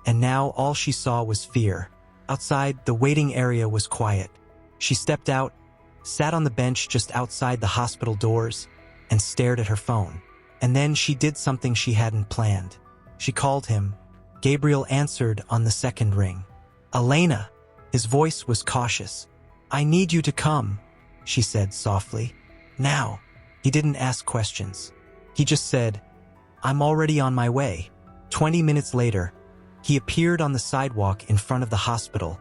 S1: And now all she saw was fear. Outside, the waiting area was quiet. She stepped out, sat on the bench just outside the hospital doors, and stared at her phone. And then she did something she hadn't planned. She called him. Gabriel answered on the second ring. "Elena." His voice was cautious. "I need you to come," she said softly. "Now." He didn't ask questions. He just said, "I'm already on my way." 20 minutes later, he appeared on the sidewalk in front of the hospital,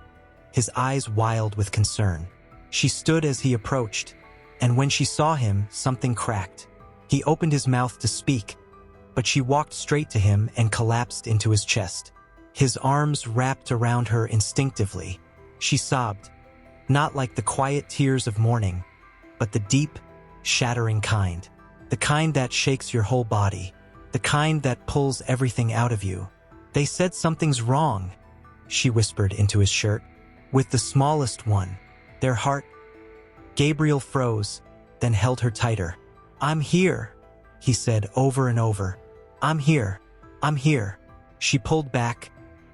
S1: his eyes wild with concern. She stood as he approached, and when she saw him, something cracked. He opened his mouth to speak, but she walked straight to him and collapsed into his chest. His arms wrapped around her instinctively. She sobbed, not like the quiet tears of mourning, but the deep, shattering kind. The kind that shakes your whole body. The kind that pulls everything out of you. "They said something's wrong," she whispered into his shirt. "With the smallest one. Their heart." Gabriel froze, then held her tighter. "I'm here," he said over and over. "I'm here. I'm here." She pulled back,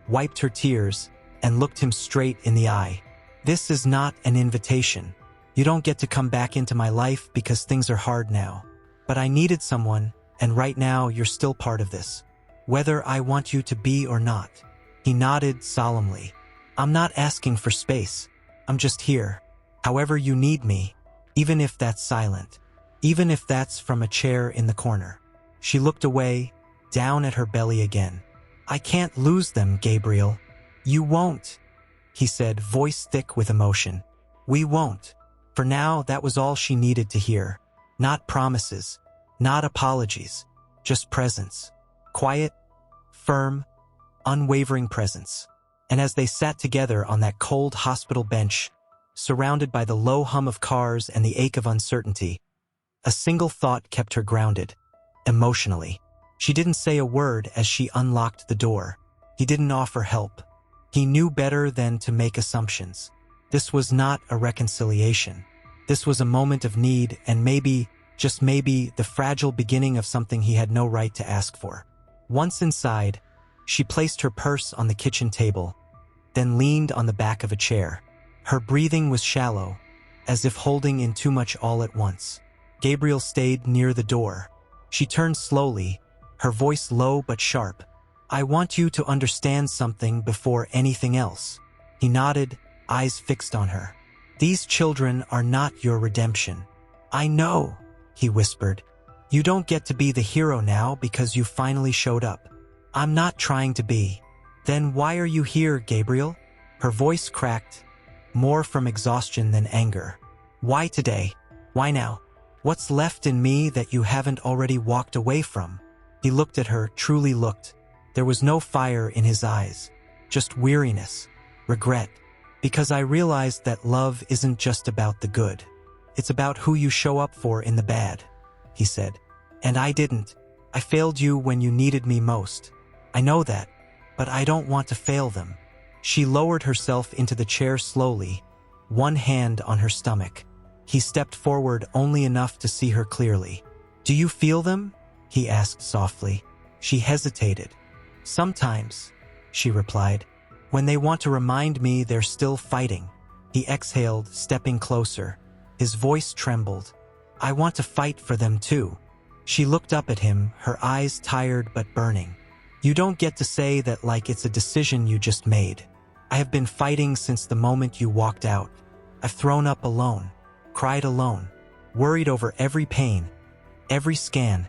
S1: wiped her tears, and looked him straight in the eye. "This is not an invitation. You don't get to come back into my life because things are hard now. But I needed someone, and right now you're still part of this. Whether I want you to be or not." He nodded solemnly. "I'm not asking for space. I'm just here. However you need me, even if that's silent. Even if that's from a chair in the corner." She looked away, down at her belly again. "I can't lose them, Gabriel." "You won't," he said, voice thick with emotion. "We won't." For now, that was all she needed to hear. Not promises, not apologies, just presence. Quiet, firm, unwavering presence. And as they sat together on that cold hospital bench, surrounded by the low hum of cars and the ache of uncertainty, a single thought kept her grounded, emotionally. She didn't say a word as she unlocked the door. He didn't offer help. He knew better than to make assumptions. This was not a reconciliation. This was a moment of need and maybe, just maybe, the fragile beginning of something he had no right to ask for. Once inside, she placed her purse on the kitchen table, then leaned on the back of a chair. Her breathing was shallow, as if holding in too much all at once. Gabriel stayed near the door. She turned slowly, her voice low but sharp. "I want you to understand something before anything else." He nodded, eyes fixed on her. "These children are not your redemption." "I know," he whispered. "You don't get to be the hero now because you finally showed up." "I'm not trying to be." "Then why are you here, Gabriel?" Her voice cracked, more from exhaustion than anger. "Why today? Why now? What's left in me that you haven't already walked away from?" He looked at her, truly looked. There was no fire in his eyes, just weariness, regret. "Because I realized that love isn't just about the good. It's about who you show up for in the bad," he said. "And I didn't. I failed you when you needed me most. I know that, but I don't want to fail them. She lowered herself into the chair slowly, one hand on her stomach. He stepped forward only enough to see her clearly. "Do you feel them?" he asked softly. She hesitated. "Sometimes," she replied. "When they want to remind me they're still fighting." He exhaled, stepping closer. His voice trembled. "I want to fight for them too." She looked up at him, her eyes tired but burning. "You don't get to say that like it's a decision you just made. I have been fighting since the moment you walked out. I've thrown up alone, cried alone, worried over every pain, every scan,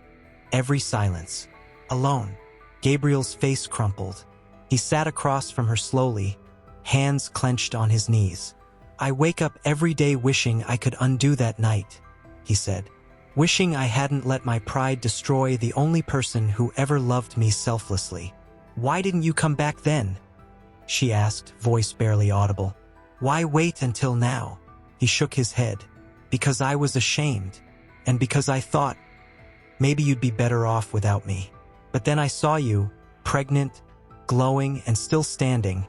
S1: every silence. Alone." Gabriel's face crumpled. He sat across from her slowly, hands clenched on his knees. "I wake up every day wishing I could undo that night," he said. "Wishing I hadn't let my pride destroy the only person who ever loved me selflessly." "Why didn't you come back then?" she asked, voice barely audible. "Why wait until now?" He shook his head. "Because I was ashamed, and because I thought maybe you'd be better off without me. But then I saw you, pregnant, glowing, and still standing,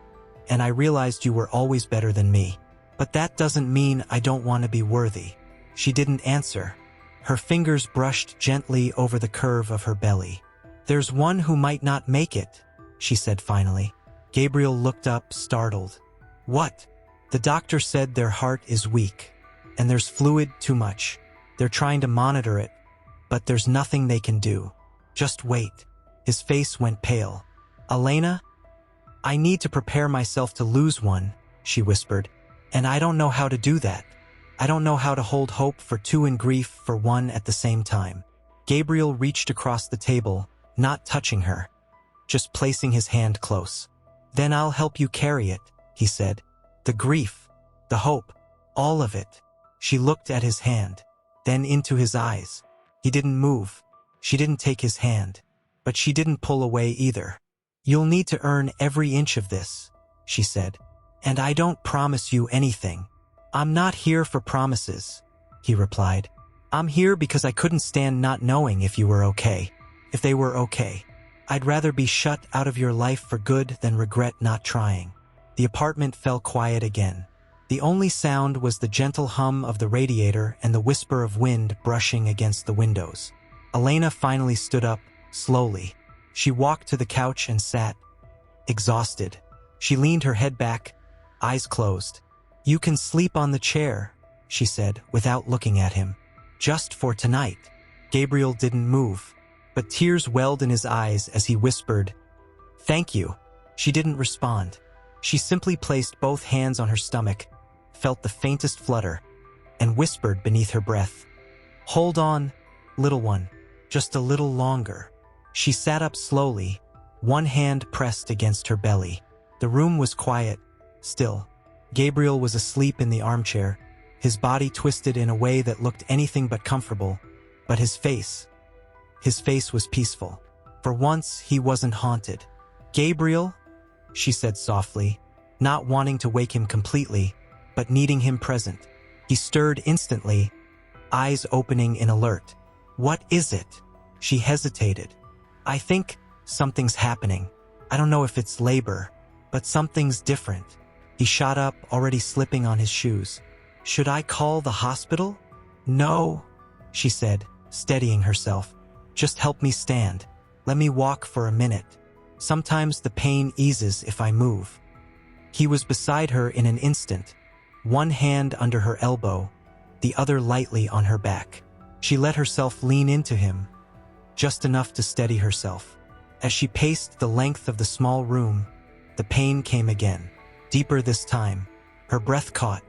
S1: and I realized you were always better than me. But that doesn't mean I don't want to be worthy." She didn't answer. Her fingers brushed gently over the curve of her belly. "There's one who might not make it," she said finally. Gabriel looked up, startled. "What?" "The doctor said their heart is weak, and there's fluid too much. They're trying to monitor it, but there's nothing they can do. Just wait." His face went pale. "Elena, I need to prepare myself to lose one," she whispered, "and I don't know how to do that. I don't know how to hold hope for two and grief for one at the same time." Gabriel reached across the table, not touching her, just placing his hand close. "Then I'll help you carry it," he said. "The grief, the hope, all of it." She looked at his hand, then into his eyes. He didn't move. She didn't take his hand, but she didn't pull away either. "You'll need to earn every inch of this," she said. "And I don't promise you anything." "I'm not here for promises," he replied. "I'm here because I couldn't stand not knowing if you were okay, if they were okay. I'd rather be shut out of your life for good than regret not trying." The apartment fell quiet again. The only sound was the gentle hum of the radiator and the whisper of wind brushing against the windows. Elena finally stood up, slowly. She walked to the couch and sat, exhausted. She leaned her head back, eyes closed. "You can sleep on the chair," she said, without looking at him. "Just for tonight." Gabriel didn't move, but tears welled in his eyes as he whispered, "Thank you." She didn't respond. She simply placed both hands on her stomach, felt the faintest flutter, and whispered beneath her breath, "Hold on, little one, just a little longer." She sat up slowly, one hand pressed against her belly. The room was quiet, still. Gabriel was asleep in the armchair, his body twisted in a way that looked anything but comfortable, but his face was peaceful. For once, he wasn't haunted. "Gabriel?" she said softly, not wanting to wake him completely, but needing him present. He stirred instantly, eyes opening in alert. "What is it?" She hesitated. "I think something's happening. I don't know if it's labor, but something's different." He shot up, already slipping on his shoes. "Should I call the hospital?" "No," she said, steadying herself. "Just help me stand. Let me walk for a minute. Sometimes the pain eases if I move." He was beside her in an instant, one hand under her elbow, the other lightly on her back. She let herself lean into him, just enough to steady herself. As she paced the length of the small room, the pain came again, deeper this time. Her breath caught.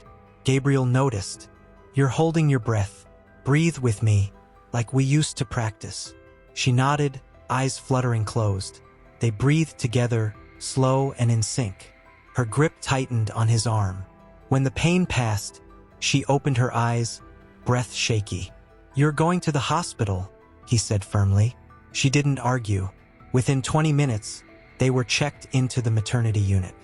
S1: Gabriel noticed. "You're holding your breath. Breathe with me, like we used to practice." She nodded, eyes fluttering closed. They breathed together, slow and in sync. Her grip tightened on his arm. When the pain passed, she opened her eyes, breath shaky. "You're going to the hospital," he said firmly. She didn't argue. Within 20 minutes, they were checked into the maternity unit.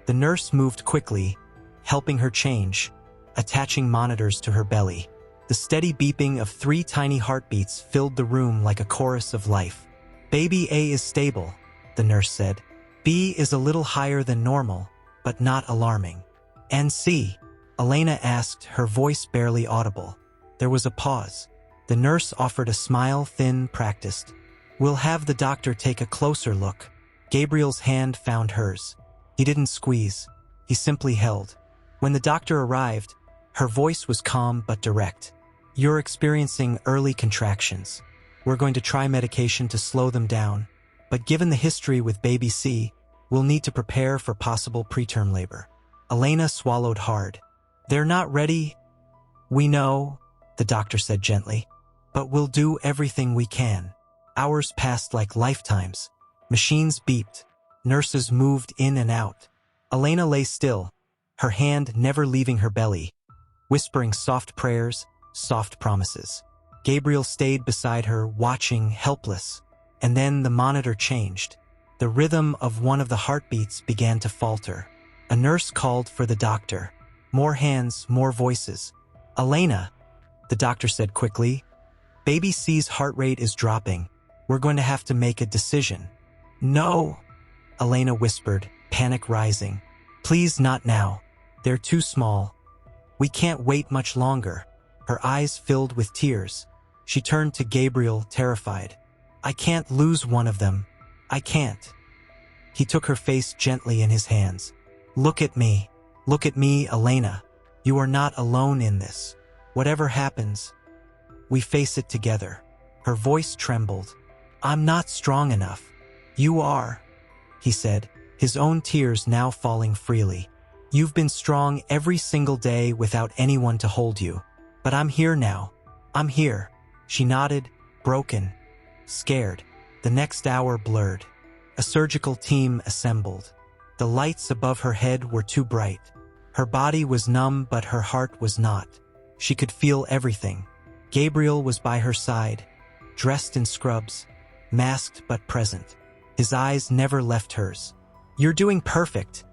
S1: The nurse moved quickly, helping her change, attaching monitors to her belly. The steady beeping of 3 tiny heartbeats filled the room like a chorus of life. "Baby A is stable," the nurse said. B is a little higher than normal, but not alarming. And C? Elena asked, her voice barely audible. There was a pause. The nurse offered a smile, thin, practiced. We'll have the doctor take a closer look. Gabriel's hand found hers. He didn't squeeze. He simply held. When the doctor arrived, her voice was calm but direct. You're experiencing early contractions. We're going to try medication to slow them down, but given the history with baby C, we'll need to prepare for possible preterm labor. Elena swallowed hard. They're not ready. We know, the doctor said gently, but we'll do everything we can. Hours passed like lifetimes. Machines beeped. Nurses moved in and out. Elena lay still, her hand never leaving her belly, whispering soft prayers, soft promises. Gabriel stayed beside her, watching, helpless. And then the monitor changed. The rhythm of one of the heartbeats began to falter. A nurse called for the doctor. More hands, more voices. Elena, the doctor said quickly, baby C's heart rate is dropping. We're going to have to make a decision. No, Elena whispered, panic rising. Please, not now. They're too small. We can't wait much longer. Her eyes filled with tears. She turned to Gabriel, terrified. I can't lose one of them. I can't. He took her face gently in his hands. Look at me. Look at me, Elena. You are not alone in this. Whatever happens, we face it together. Her voice trembled. I'm not strong enough. You are, he said, his own tears now falling freely. You've been strong every single day without anyone to hold you. But I'm here now. I'm here. She nodded, broken, scared. The next hour blurred. A surgical team assembled. The lights above her head were too bright. Her body was numb, but her heart was not. She could feel everything. Gabriel was by her side, dressed in scrubs, masked but present. His eyes never left hers. You're doing perfect,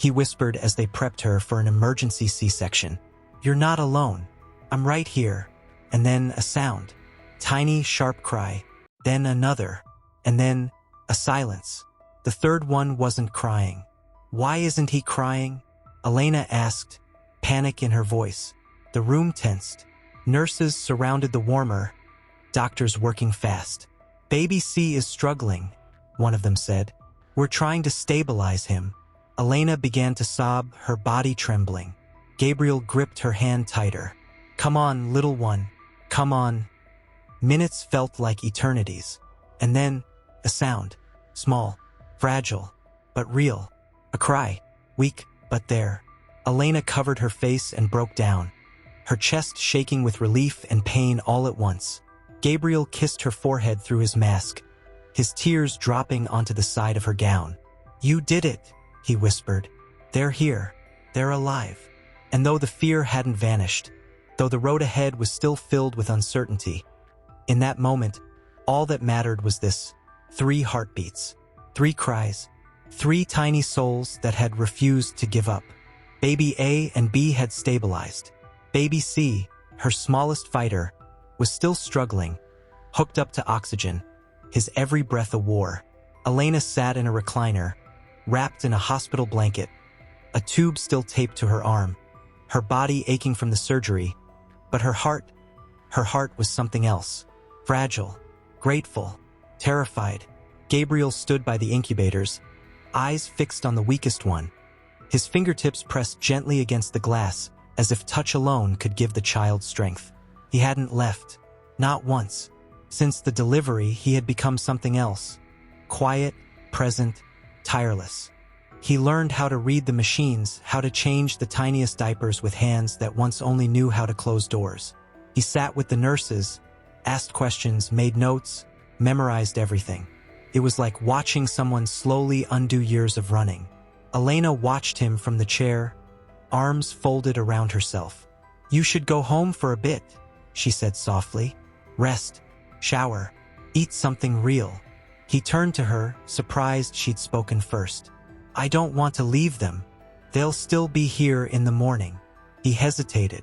S1: he whispered as they prepped her for an emergency C-section. You're not alone. I'm right here. And then a sound. Tiny, sharp cry. Then another. And then a silence. The third one wasn't crying. Why isn't he crying? Elena asked, panic in her voice. The room tensed. Nurses surrounded the warmer, doctors working fast. Baby C is struggling, one of them said. We're trying to stabilize him. Elena began to sob, her body trembling. Gabriel gripped her hand tighter. Come on, little one. Come on. Minutes felt like eternities. And then, a sound. Small, fragile, but real. A cry. Weak, but there. Elena covered her face and broke down, her chest shaking with relief and pain all at once. Gabriel kissed her forehead through his mask, his tears dropping onto the side of her gown. You did it, he whispered. They're here. They're alive. And though the fear hadn't vanished, though the road ahead was still filled with uncertainty, in that moment, all that mattered was this: 3 heartbeats, 3 cries, 3 tiny souls that had refused to give up. Baby A and B had stabilized. Baby C, her smallest fighter, was still struggling, hooked up to oxygen, his every breath a war. Elena sat in a recliner, wrapped in a hospital blanket, a tube still taped to her arm, her body aching from the surgery, but her heart was something else. Fragile, grateful, terrified. Gabriel stood by the incubators, eyes fixed on the weakest one, his fingertips pressed gently against the glass, as if touch alone could give the child strength. He hadn't left, not once. Since the delivery, he had become something else. Quiet, present, tireless. He learned how to read the machines, how to change the tiniest diapers with hands that once only knew how to close doors. He sat with the nurses, asked questions, made notes, memorized everything. It was like watching someone slowly undo years of running. Elena watched him from the chair, arms folded around herself. You should go home for a bit, she said softly. Rest, shower, eat something real. He turned to her, surprised she'd spoken first. I don't want to leave them. They'll still be here in the morning. He hesitated.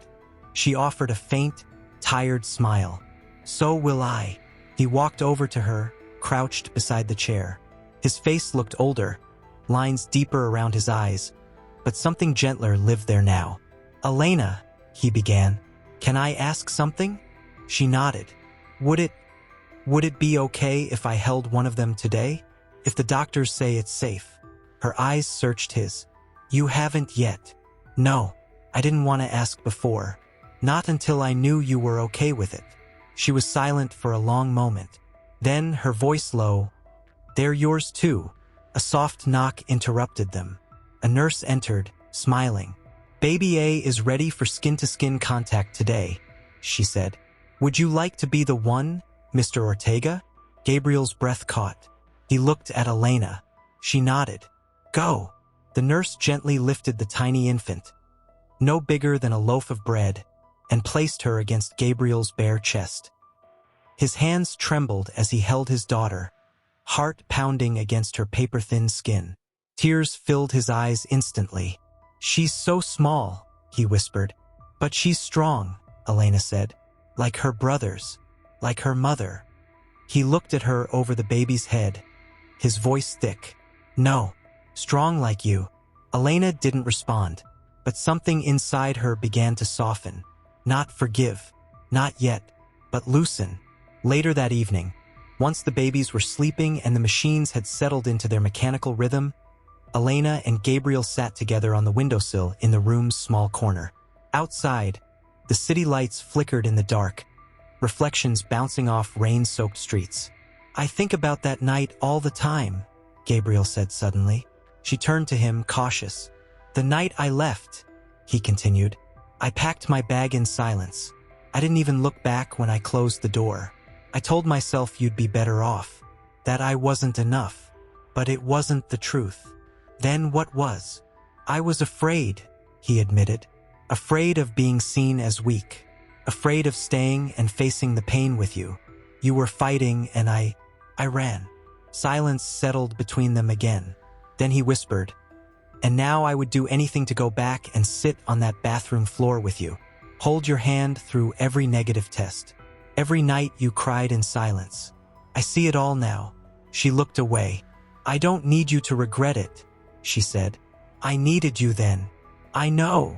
S1: She offered a faint, tired smile. So will I. He walked over to her, crouched beside the chair. His face looked older, lines deeper around his eyes, but something gentler lived there now. "Elena," he began, "can I ask something?" She nodded. Would it be okay if I held one of them today? If the doctors say it's safe?" Her eyes searched his. "You haven't yet." "No, I didn't want to ask before. Not until I knew you were okay with it." She was silent for a long moment. Then, her voice low, "They're yours too." A soft knock interrupted them. A nurse entered, smiling. "Baby A is ready for skin-to-skin contact today," she said. "Would you like to be the one, Mr. Ortega?" Gabriel's breath caught. He looked at Elena. She nodded. "Go." The nurse gently lifted the tiny infant, no bigger than a loaf of bread, and placed her against Gabriel's bare chest. His hands trembled as he held his daughter, heart pounding against her paper-thin skin. Tears filled his eyes instantly. "She's so small," he whispered. "But she's strong," Elena said. "Like her brothers, like her mother." He looked at her over the baby's head, his voice thick. "No, strong like you." Elena didn't respond, but something inside her began to soften. Not forgive, not yet, but loosen. Later that evening, once the babies were sleeping and the machines had settled into their mechanical rhythm, Elena and Gabriel sat together on the windowsill in the room's small corner. Outside, the city lights flickered in the dark, reflections bouncing off rain-soaked streets. "I think about that night all the time," Gabriel said suddenly. She turned to him, cautious. "The night I left," he continued, "I packed my bag in silence. I didn't even look back when I closed the door. I told myself you'd be better off, that I wasn't enough. But it wasn't the truth. Then what was? I was afraid," he admitted. "Afraid of being seen as weak. Afraid of staying and facing the pain with you. You were fighting and I ran." Silence settled between them again. Then he whispered, "And now I would do anything to go back and sit on that bathroom floor with you. Hold your hand through every negative test. Every night you cried in silence. I see it all now." She looked away. "I don't need you to regret it," she said. "I needed you then." "I know,"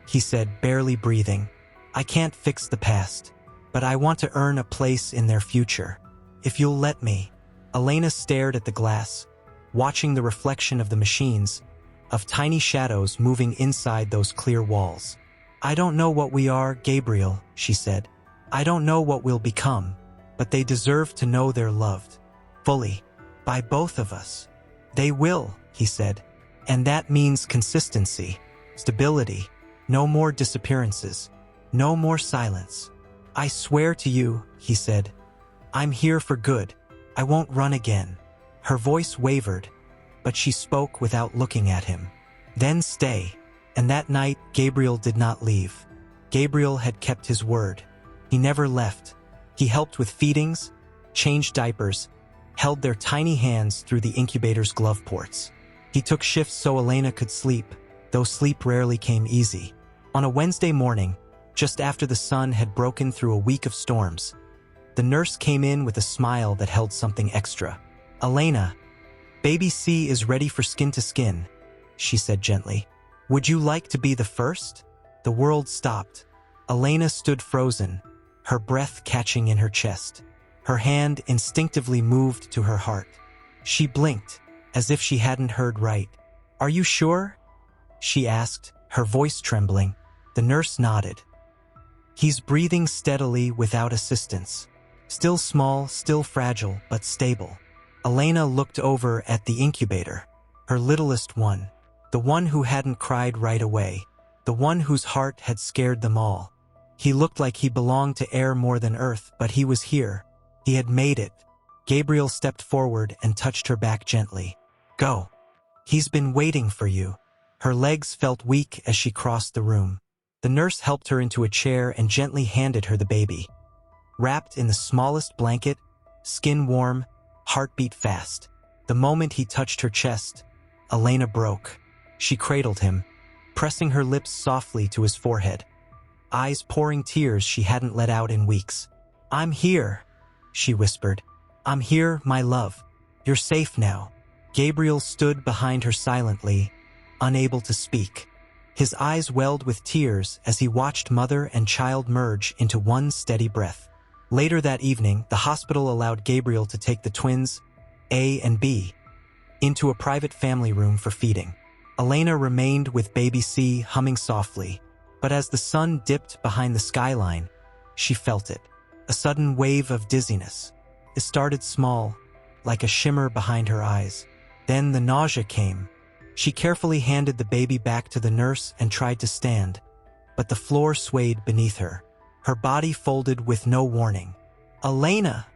S1: he said, barely breathing. "I can't fix the past, but I want to earn a place in their future. If you'll let me." Elena stared at the glass, watching the reflection of the machines, of tiny shadows moving inside those clear walls. "I don't know what we are, Gabriel," she said. "I don't know what we'll become, but they deserve to know they're loved. Fully. By both of us." "They will," he said. "And that means consistency, stability, no more disappearances, no more silence." "I swear to you," he said, "I'm here for good. I won't run again." Her voice wavered, but she spoke without looking at him. "Then stay." And that night, Gabriel did not leave. Gabriel had kept his word. He never left. He helped with feedings, changed diapers, held their tiny hands through the incubator's glove ports. He took shifts so Elena could sleep, though sleep rarely came easy. On a Wednesday morning, just after the sun had broken through a week of storms, the nurse came in with a smile that held something extra. "Elena, baby C is ready for skin-to-skin," she said gently. "Would you like to be the first?" The world stopped. Elena stood frozen, her breath catching in her chest. Her hand instinctively moved to her heart. She blinked, as if she hadn't heard right. "Are you sure?" she asked, her voice trembling. The nurse nodded. "He's breathing steadily without assistance. Still small, still fragile, but stable." Elena looked over at the incubator, her littlest one, the one who hadn't cried right away, the one whose heart had scared them all. He looked like he belonged to air more than earth, but he was here. He had made it. Gabriel stepped forward and touched her back gently. "Go. He's been waiting for you." Her legs felt weak as she crossed the room. The nurse helped her into a chair and gently handed her the baby. Wrapped in the smallest blanket, skin warm, heartbeat fast. The moment he touched her chest, Elena broke. She cradled him, pressing her lips softly to his forehead, eyes pouring tears she hadn't let out in weeks. "I'm here," she whispered. "I'm here, my love. You're safe now." Gabriel stood behind her silently, unable to speak. His eyes welled with tears as he watched mother and child merge into one steady breath. Later that evening, the hospital allowed Gabriel to take the twins, A and B, into a private family room for feeding. Elena remained with baby C humming softly, but as the sun dipped behind the skyline, she felt it. A sudden wave of dizziness. It started small, like a shimmer behind her eyes. Then the nausea came. She carefully handed the baby back to the nurse and tried to stand, but the floor swayed beneath her. Her body folded with no warning. "Elena!"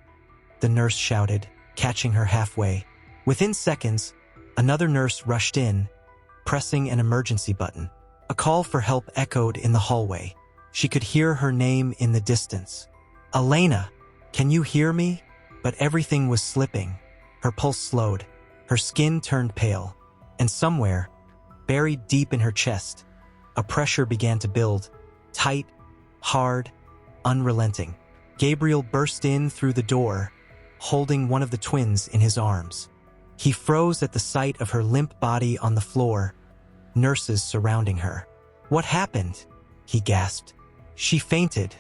S1: the nurse shouted, catching her halfway. Within seconds, another nurse rushed in, pressing an emergency button. A call for help echoed in the hallway. She could hear her name in the distance. "Elena, can you hear me?" But everything was slipping. Her pulse slowed. Her skin turned pale. And somewhere, buried deep in her chest, a pressure began to build, tight, hard, unrelenting. Gabriel burst in through the door, holding one of the twins in his arms. He froze at the sight of her limp body on the floor, nurses surrounding her. "What happened?" he gasped. "She fainted,"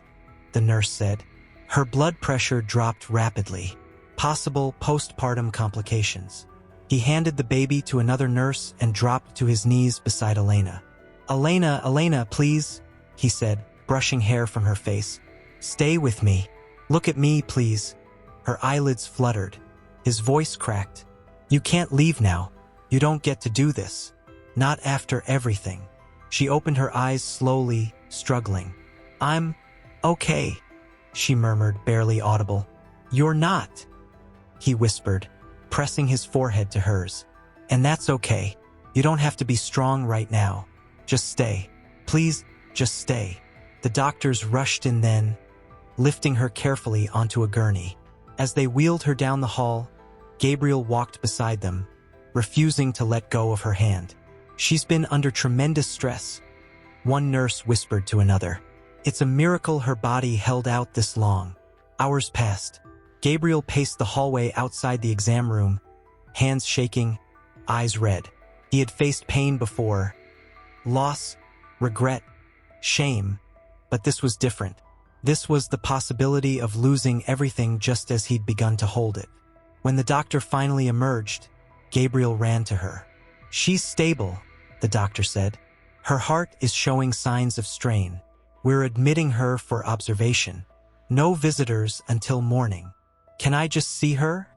S1: the nurse said. Her blood pressure dropped rapidly. Possible postpartum complications. He handed the baby to another nurse and dropped to his knees beside Elena. Elena, please," he said, brushing hair from her face. "Stay with me. Look at me, please." Her eyelids fluttered. His voice cracked. "You can't leave now. You don't get to do this. Not after everything." She opened her eyes slowly, struggling. "I'm okay," she murmured, barely audible. "You're not," he whispered, pressing his forehead to hers. "And that's okay. You don't have to be strong right now. Just stay. Please, just stay." The doctors rushed in then, lifting her carefully onto a gurney. As they wheeled her down the hall, Gabriel walked beside them, refusing to let go of her hand. "She's been under tremendous stress," one nurse whispered to another. "It's a miracle her body held out this long." Hours passed. Gabriel paced the hallway outside the exam room, hands shaking, eyes red. He had faced pain before. Loss, regret, shame. But this was different. This was the possibility of losing everything just as he'd begun to hold it. When the doctor finally emerged, Gabriel ran to her. "She's stable," the doctor said. "Her heart is showing signs of strain. We're admitting her for observation. No visitors until morning." "Can I just see her?"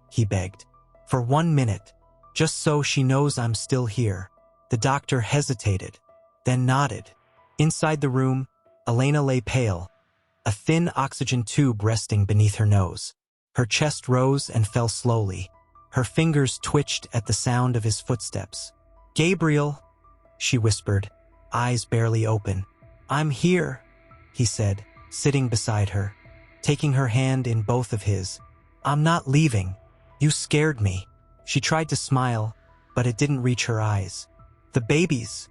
S1: he begged. "For 1 minute, just so she knows I'm still here." The doctor hesitated, then nodded. Inside the room, Elena lay pale, a thin oxygen tube resting beneath her nose. Her chest rose and fell slowly. Her fingers twitched at the sound of his footsteps. "Gabriel," she whispered, eyes barely open. "I'm here," he said, sitting beside her, taking her hand in both of his. "I'm not leaving. You scared me." She tried to smile, but it didn't reach her eyes. "The babies,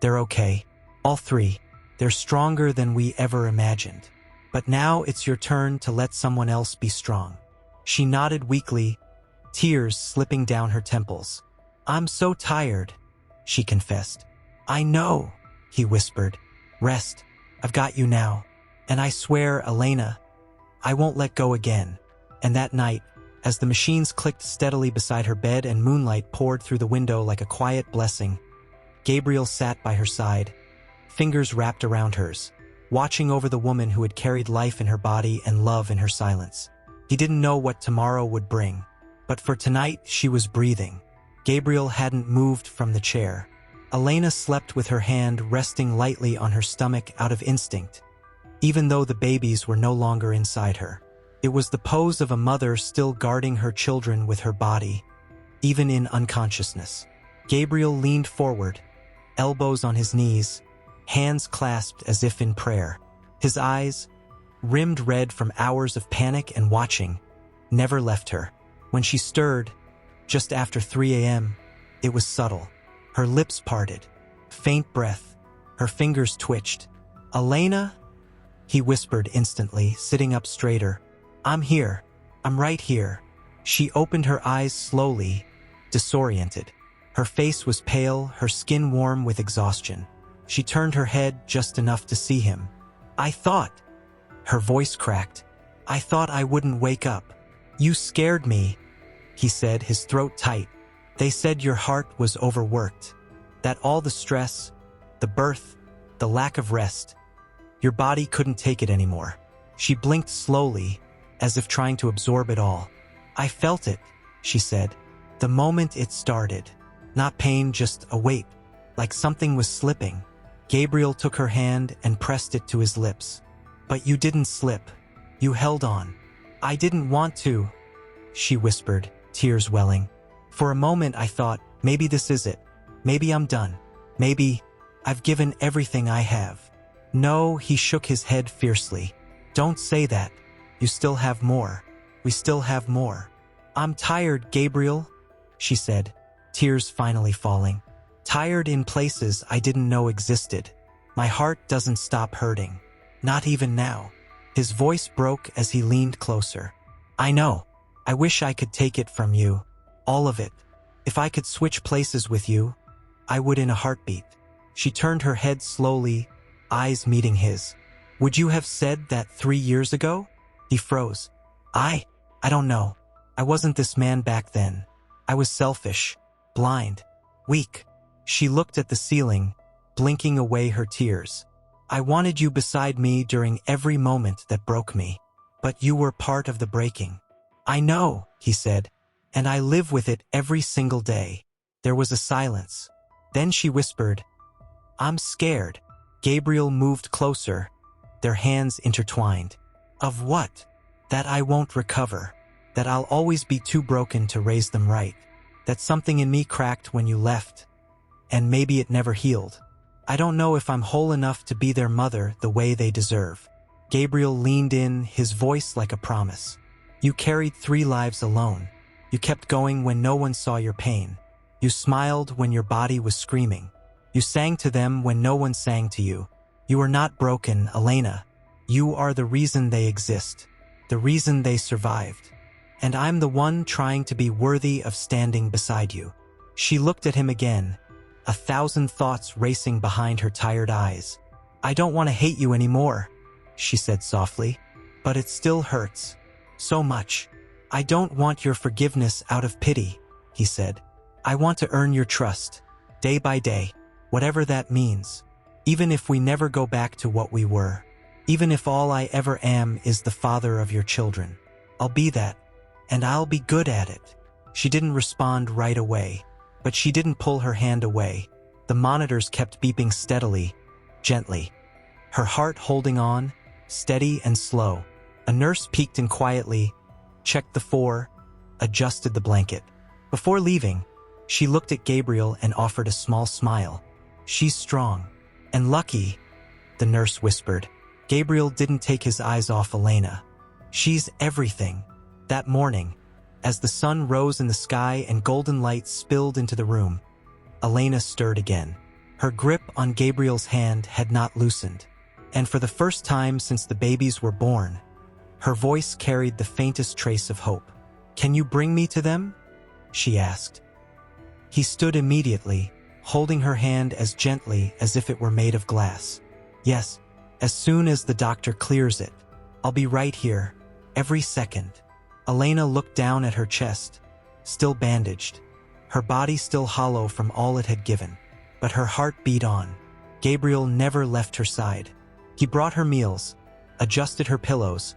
S1: they're okay. All 3. They're stronger than we ever imagined. But now it's your turn to let someone else be strong." She nodded weakly, tears slipping down her temples. "I'm so tired," she confessed. "I know," he whispered. "Rest. I've got you now. And I swear, Elena, I won't let go again." And that night, as the machines clicked steadily beside her bed and moonlight poured through the window like a quiet blessing, Gabriel sat by her side, fingers wrapped around hers, watching over the woman who had carried life in her body and love in her silence. He didn't know what tomorrow would bring, but for tonight she was breathing. Gabriel hadn't moved from the chair. Elena slept with her hand resting lightly on her stomach out of instinct, even though the babies were no longer inside her. It was the pose of a mother still guarding her children with her body, even in unconsciousness. Gabriel leaned forward, elbows on his knees, hands clasped as if in prayer. His eyes, rimmed red from hours of panic and watching, never left her. When she stirred, just after 3 a.m., it was subtle. Her lips parted, faint breath, her fingers twitched. "Elena?" he whispered instantly, sitting up straighter. "I'm here. I'm right here." She opened her eyes slowly, disoriented. Her face was pale, her skin warm with exhaustion. She turned her head just enough to see him. "I thought," her voice cracked, "I thought I wouldn't wake up." "You scared me," he said, his throat tight. "They said your heart was overworked. That all the stress, the birth, the lack of rest, your body couldn't take it anymore." She blinked slowly, as if trying to absorb it all. "I felt it," she said, "the moment it started. Not pain, just a weight, like something was slipping." Gabriel took her hand and pressed it to his lips. "But you didn't slip. You held on." "I didn't want to," she whispered, tears welling. "For a moment I thought, maybe this is it. Maybe I'm done. Maybe I've given everything I have." "No," he shook his head fiercely. "Don't say that. You still have more. We still have more." "I'm tired, Gabriel," she said, tears finally falling. "Tired in places I didn't know existed. My heart doesn't stop hurting. Not even now." His voice broke as he leaned closer. "I know. I wish I could take it from you. All of it. If I could switch places with you, I would in a heartbeat." She turned her head slowly, eyes meeting his. "Would you have said that 3 years ago?" He froze. I don't know. I wasn't this man back then. I was selfish, blind, weak." She looked at the ceiling, blinking away her tears. "I wanted you beside me during every moment that broke me. But you were part of the breaking." "I know," he said, "and I live with it every single day." There was a silence. Then she whispered, "I'm scared." Gabriel moved closer, their hands intertwined. "Of what?" "That I won't recover. That I'll always be too broken to raise them right. That something in me cracked when you left, and maybe it never healed. I don't know if I'm whole enough to be their mother the way they deserve." Gabriel leaned in, his voice like a promise. "You carried 3 lives alone. You kept going when no one saw your pain. You smiled when your body was screaming. You sang to them when no one sang to you. You are not broken, Elena. You are the reason they exist, the reason they survived. And I'm the one trying to be worthy of standing beside you." She looked at him again, 1,000 thoughts racing behind her tired eyes. "I don't want to hate you anymore," she said softly, "but it still hurts. So much." "I don't want your forgiveness out of pity," he said. "I want to earn your trust, day by day, whatever that means. Even if we never go back to what we were. Even if all I ever am is the father of your children. I'll be that, and I'll be good at it." She didn't respond right away, but she didn't pull her hand away. The monitors kept beeping steadily, gently. Her heart holding on, steady and slow. A nurse peeked in quietly, checked the 4, adjusted the blanket. Before leaving, she looked at Gabriel and offered a small smile. "She's strong. And lucky," the nurse whispered. Gabriel didn't take his eyes off Elena. "She's everything." That morning, as the sun rose in the sky and golden light spilled into the room, Elena stirred again. Her grip on Gabriel's hand had not loosened, and for the first time since the babies were born, her voice carried the faintest trace of hope. "Can you bring me to them?" she asked. He stood immediately, holding her hand as gently as if it were made of glass. "Yes, as soon as the doctor clears it. I'll be right here, every second." Elena looked down at her chest, still bandaged, her body still hollow from all it had given. But her heart beat on. Gabriel never left her side. He brought her meals, adjusted her pillows,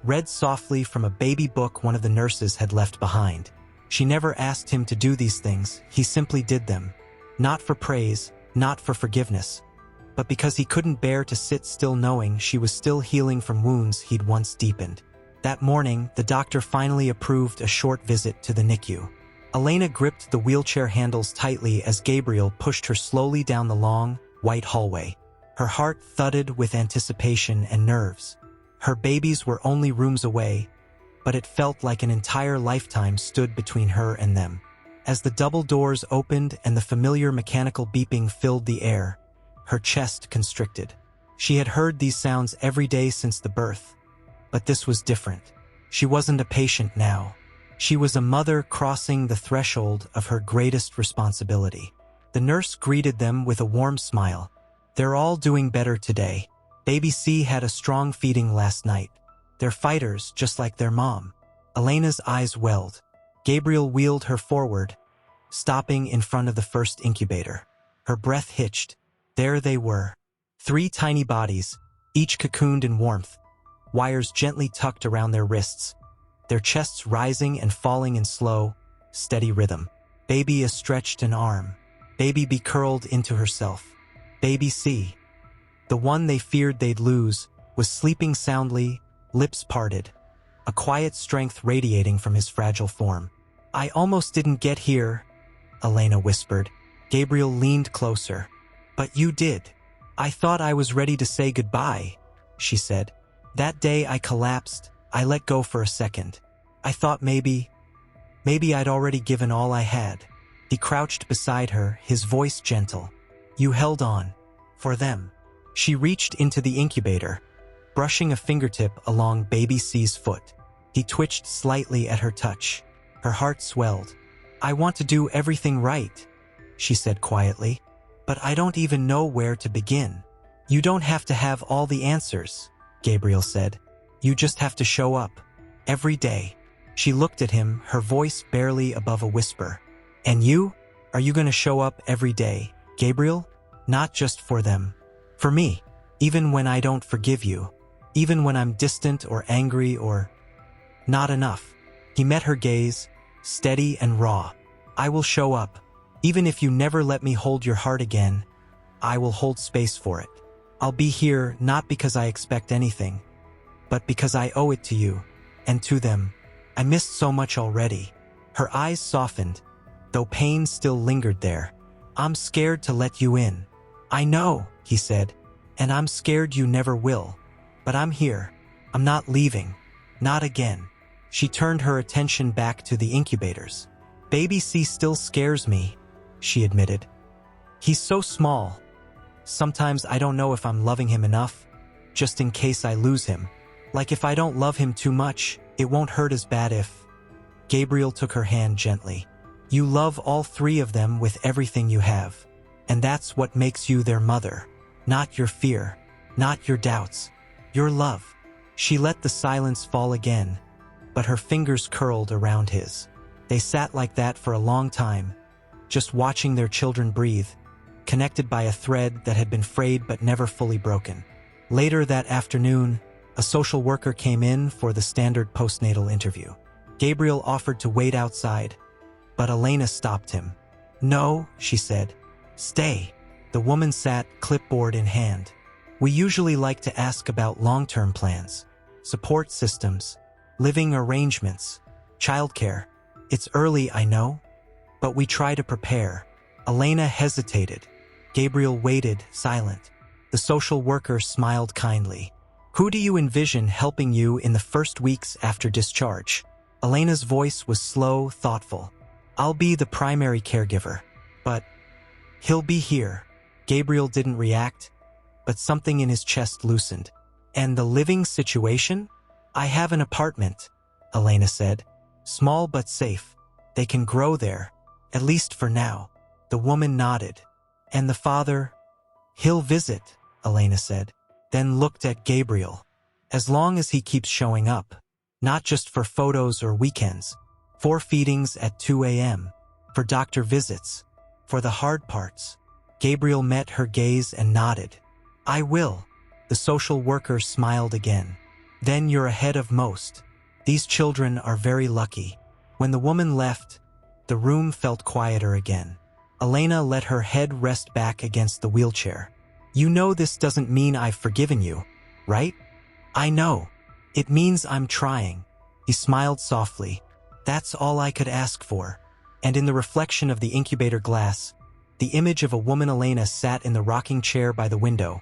S1: read softly from a baby book one of the nurses had left behind. She never asked him to do these things, he simply did them. Not for praise, not for forgiveness, but because he couldn't bear to sit still knowing she was still healing from wounds he'd once deepened. That morning, the doctor finally approved a short visit to the NICU. Elena gripped the wheelchair handles tightly as Gabriel pushed her slowly down the long, white hallway. Her heart thudded with anticipation and nerves. Her babies were only rooms away, but it felt like an entire lifetime stood between her and them. As the double doors opened and the familiar mechanical beeping filled the air, her chest constricted. She had heard these sounds every day since the birth, but this was different. She wasn't a patient now. She was a mother crossing the threshold of her greatest responsibility. The nurse greeted them with a warm smile. "They're all doing better today. Baby C had a strong feeding last night. They're fighters, just like their mom." Elena's eyes welled. Gabriel wheeled her forward, stopping in front of the first incubator. Her breath hitched. There they were. 3 tiny bodies, each cocooned in warmth, wires gently tucked around their wrists, their chests rising and falling in slow, steady rhythm. Baby A stretched an arm. Baby B curled into herself. Baby C, the one they feared they'd lose, was sleeping soundly, lips parted, a quiet strength radiating from his fragile form. "I almost didn't get here," Elena whispered. Gabriel leaned closer. "But you did. I thought I was ready to say goodbye," she said. "That day I collapsed, I let go for a second. I thought maybe I'd already given all I had." He crouched beside her, his voice gentle. "You held on. For them." She reached into the incubator, brushing a fingertip along baby C's foot. He twitched slightly at her touch. Her heart swelled. "I want to do everything right," she said quietly, "but I don't even know where to begin." "You don't have to have all the answers," Gabriel said. "You just have to show up. Every day." She looked at him, her voice barely above a whisper. "And you? Are you going to show up every day, Gabriel? Not just for them. For me. Even when I don't forgive you. Even when I'm distant or angry or not enough." He met her gaze, steady and raw. "I will show up. Even if you never let me hold your heart again, I will hold space for it. I'll be here not because I expect anything, but because I owe it to you, and to them. I missed so much already." Her eyes softened, though pain still lingered there. "I'm scared to let you in." "I know," he said, "and I'm scared you never will. But I'm here. I'm not leaving. Not again." She turned her attention back to the incubators. "Baby C still scares me," she admitted. "He's so small. Sometimes I don't know if I'm loving him enough, just in case I lose him. Like if I don't love him too much, it won't hurt as bad if..." Gabriel took her hand gently. "You love all 3 of them with everything you have. And that's what makes you their mother. Not your fear. Not your doubts. Your love." She let the silence fall again, but her fingers curled around his. They sat like that for a long time, just watching their children breathe, connected by a thread that had been frayed but never fully broken. Later that afternoon, a social worker came in for the standard postnatal interview. Gabriel offered to wait outside, but Elena stopped him. "No," she said. "Stay." The woman sat, clipboard in hand. "We usually like to ask about long-term plans, support systems, living arrangements, childcare. It's early, I know, but we try to prepare." Elena hesitated. Gabriel waited, silent. The social worker smiled kindly. "Who do you envision helping you in the first weeks after discharge?" Elena's voice was slow, thoughtful. "I'll be the primary caregiver, but he'll be here." Gabriel didn't react, but something in his chest loosened. "And the living situation?" "I have an apartment," Elena said. "Small but safe. They can grow there, at least for now." The woman nodded. "And the father?" "He'll visit," Elena said, then looked at Gabriel. "As long as he keeps showing up. Not just for photos or weekends. For feedings at 2 a.m. For doctor visits. For the hard parts." Gabriel met her gaze and nodded. "I will." The social worker smiled again. "Then you're ahead of most. These children are very lucky." When the woman left, the room felt quieter again. Elena let her head rest back against the wheelchair. "You know this doesn't mean I've forgiven you, right?" "I know. It means I'm trying." He smiled softly. "That's all I could ask for." And in the reflection of the incubator glass, the image of a woman Elena sat in the rocking chair by the window,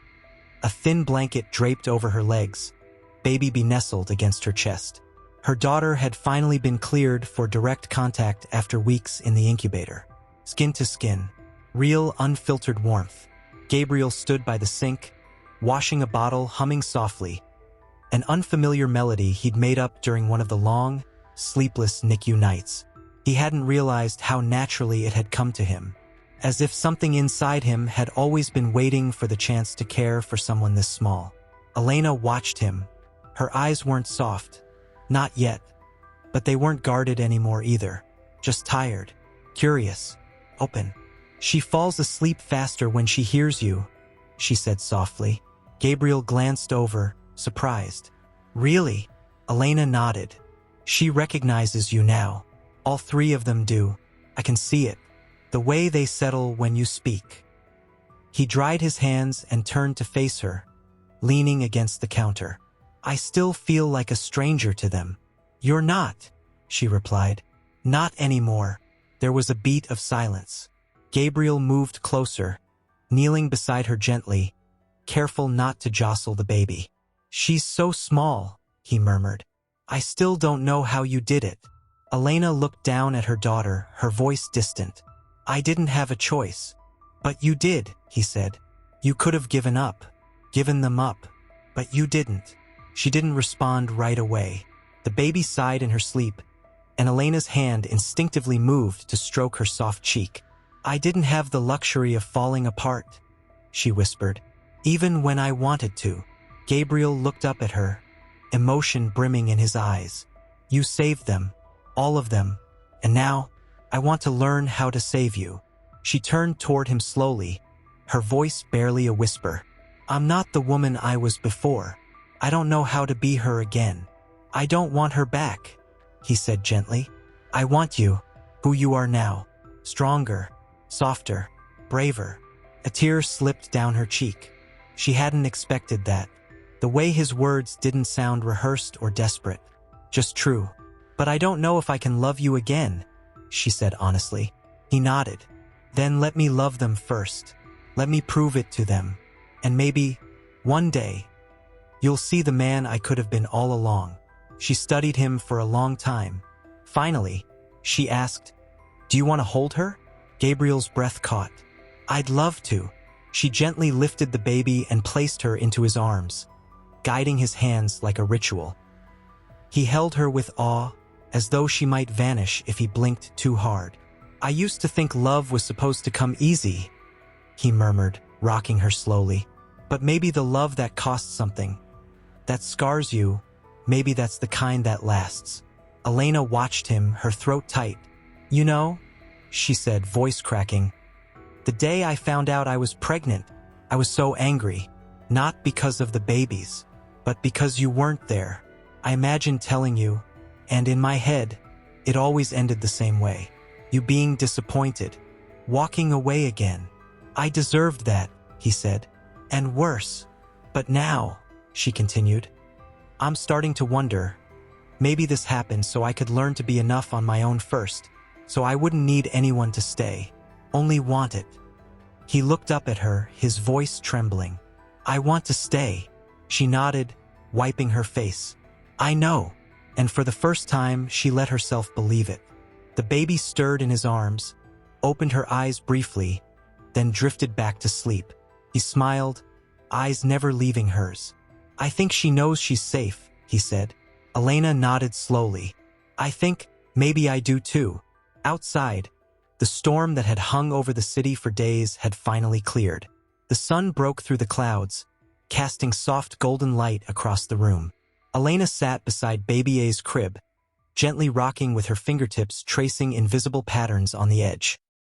S1: a thin blanket draped over her legs, baby be nestled against her chest. Her daughter had finally been cleared for direct contact after weeks in the incubator. Skin to skin, real unfiltered warmth. Gabriel stood by the sink, washing a bottle, humming softly, an unfamiliar melody he'd made up during one of the long, sleepless NICU nights. He hadn't realized how naturally it had come to him, as if something inside him had always been waiting for the chance to care for someone this small. Elena watched him. Her eyes weren't soft. Not yet. But they weren't guarded anymore either. Just tired, curious, open. "She falls asleep faster when she hears you," she said softly. Gabriel glanced over, surprised. "Really?" Elena nodded. "She recognizes you now. All three of them do. I can see it. The way they settle when you speak." He dried his hands and turned to face her, leaning against the counter. "I still feel like a stranger to them." "You're not," she replied. "Not anymore." There was a beat of silence. Gabriel moved closer, kneeling beside her gently, careful not to jostle the baby. "She's so small," he murmured. "I still don't know how you did it." Elena looked down at her daughter, her voice distant. "I didn't have a choice." "But you did," he said. "You could have given them up, but you didn't." She didn't respond right away. The baby sighed in her sleep, and Elena's hand instinctively moved to stroke her soft cheek. "I didn't have the luxury of falling apart," she whispered, "even when I wanted to." Gabriel looked up at her, emotion brimming in his eyes. "You saved them, all of them, and now I want to learn how to save you." She turned toward him slowly, her voice barely a whisper. "I'm not the woman I was before. I don't know how to be her again. I don't want her back," he said gently. "I want you, who you are now, stronger, softer, braver." A tear slipped down her cheek. She hadn't expected that. The way his words didn't sound rehearsed or desperate, just true. "But I don't know if I can love you again," she said honestly. He nodded. "Then let me love them first. Let me prove it to them. And maybe, one day, you'll see the man I could have been all along." She studied him for a long time. Finally, she asked, "Do you want to hold her?" Gabriel's breath caught. "I'd love to." She gently lifted the baby and placed her into his arms, guiding his hands like a ritual. He held her with awe, as though she might vanish if he blinked too hard. "I used to think love was supposed to come easy," he murmured, rocking her slowly. "But maybe the love that costs something, that scars you, maybe that's the kind that lasts." Elena watched him, her throat tight. "You know," she said, voice cracking, "the day I found out I was pregnant, I was so angry. Not because of the babies, but because you weren't there. I imagined telling you, and in my head, it always ended the same way. You being disappointed, walking away again. I deserved that," he said, "and worse. But now," she continued, "I'm starting to wonder, maybe this happened so I could learn to be enough on my own first, so I wouldn't need anyone to stay, only want it." He looked up at her, his voice trembling. "I want to stay." She nodded, wiping her face. "I know." And for the first time, she let herself believe it. The baby stirred in his arms, opened her eyes briefly, then drifted back to sleep. He smiled, eyes never leaving hers. "I think she knows she's safe," he said. Elena nodded slowly. "I think maybe I do too." Outside, the storm that had hung over the city for days had finally cleared. The sun broke through the clouds, casting soft golden light across the room. Elena sat beside Baby A's crib, gently rocking with her fingertips tracing invisible patterns on the edge.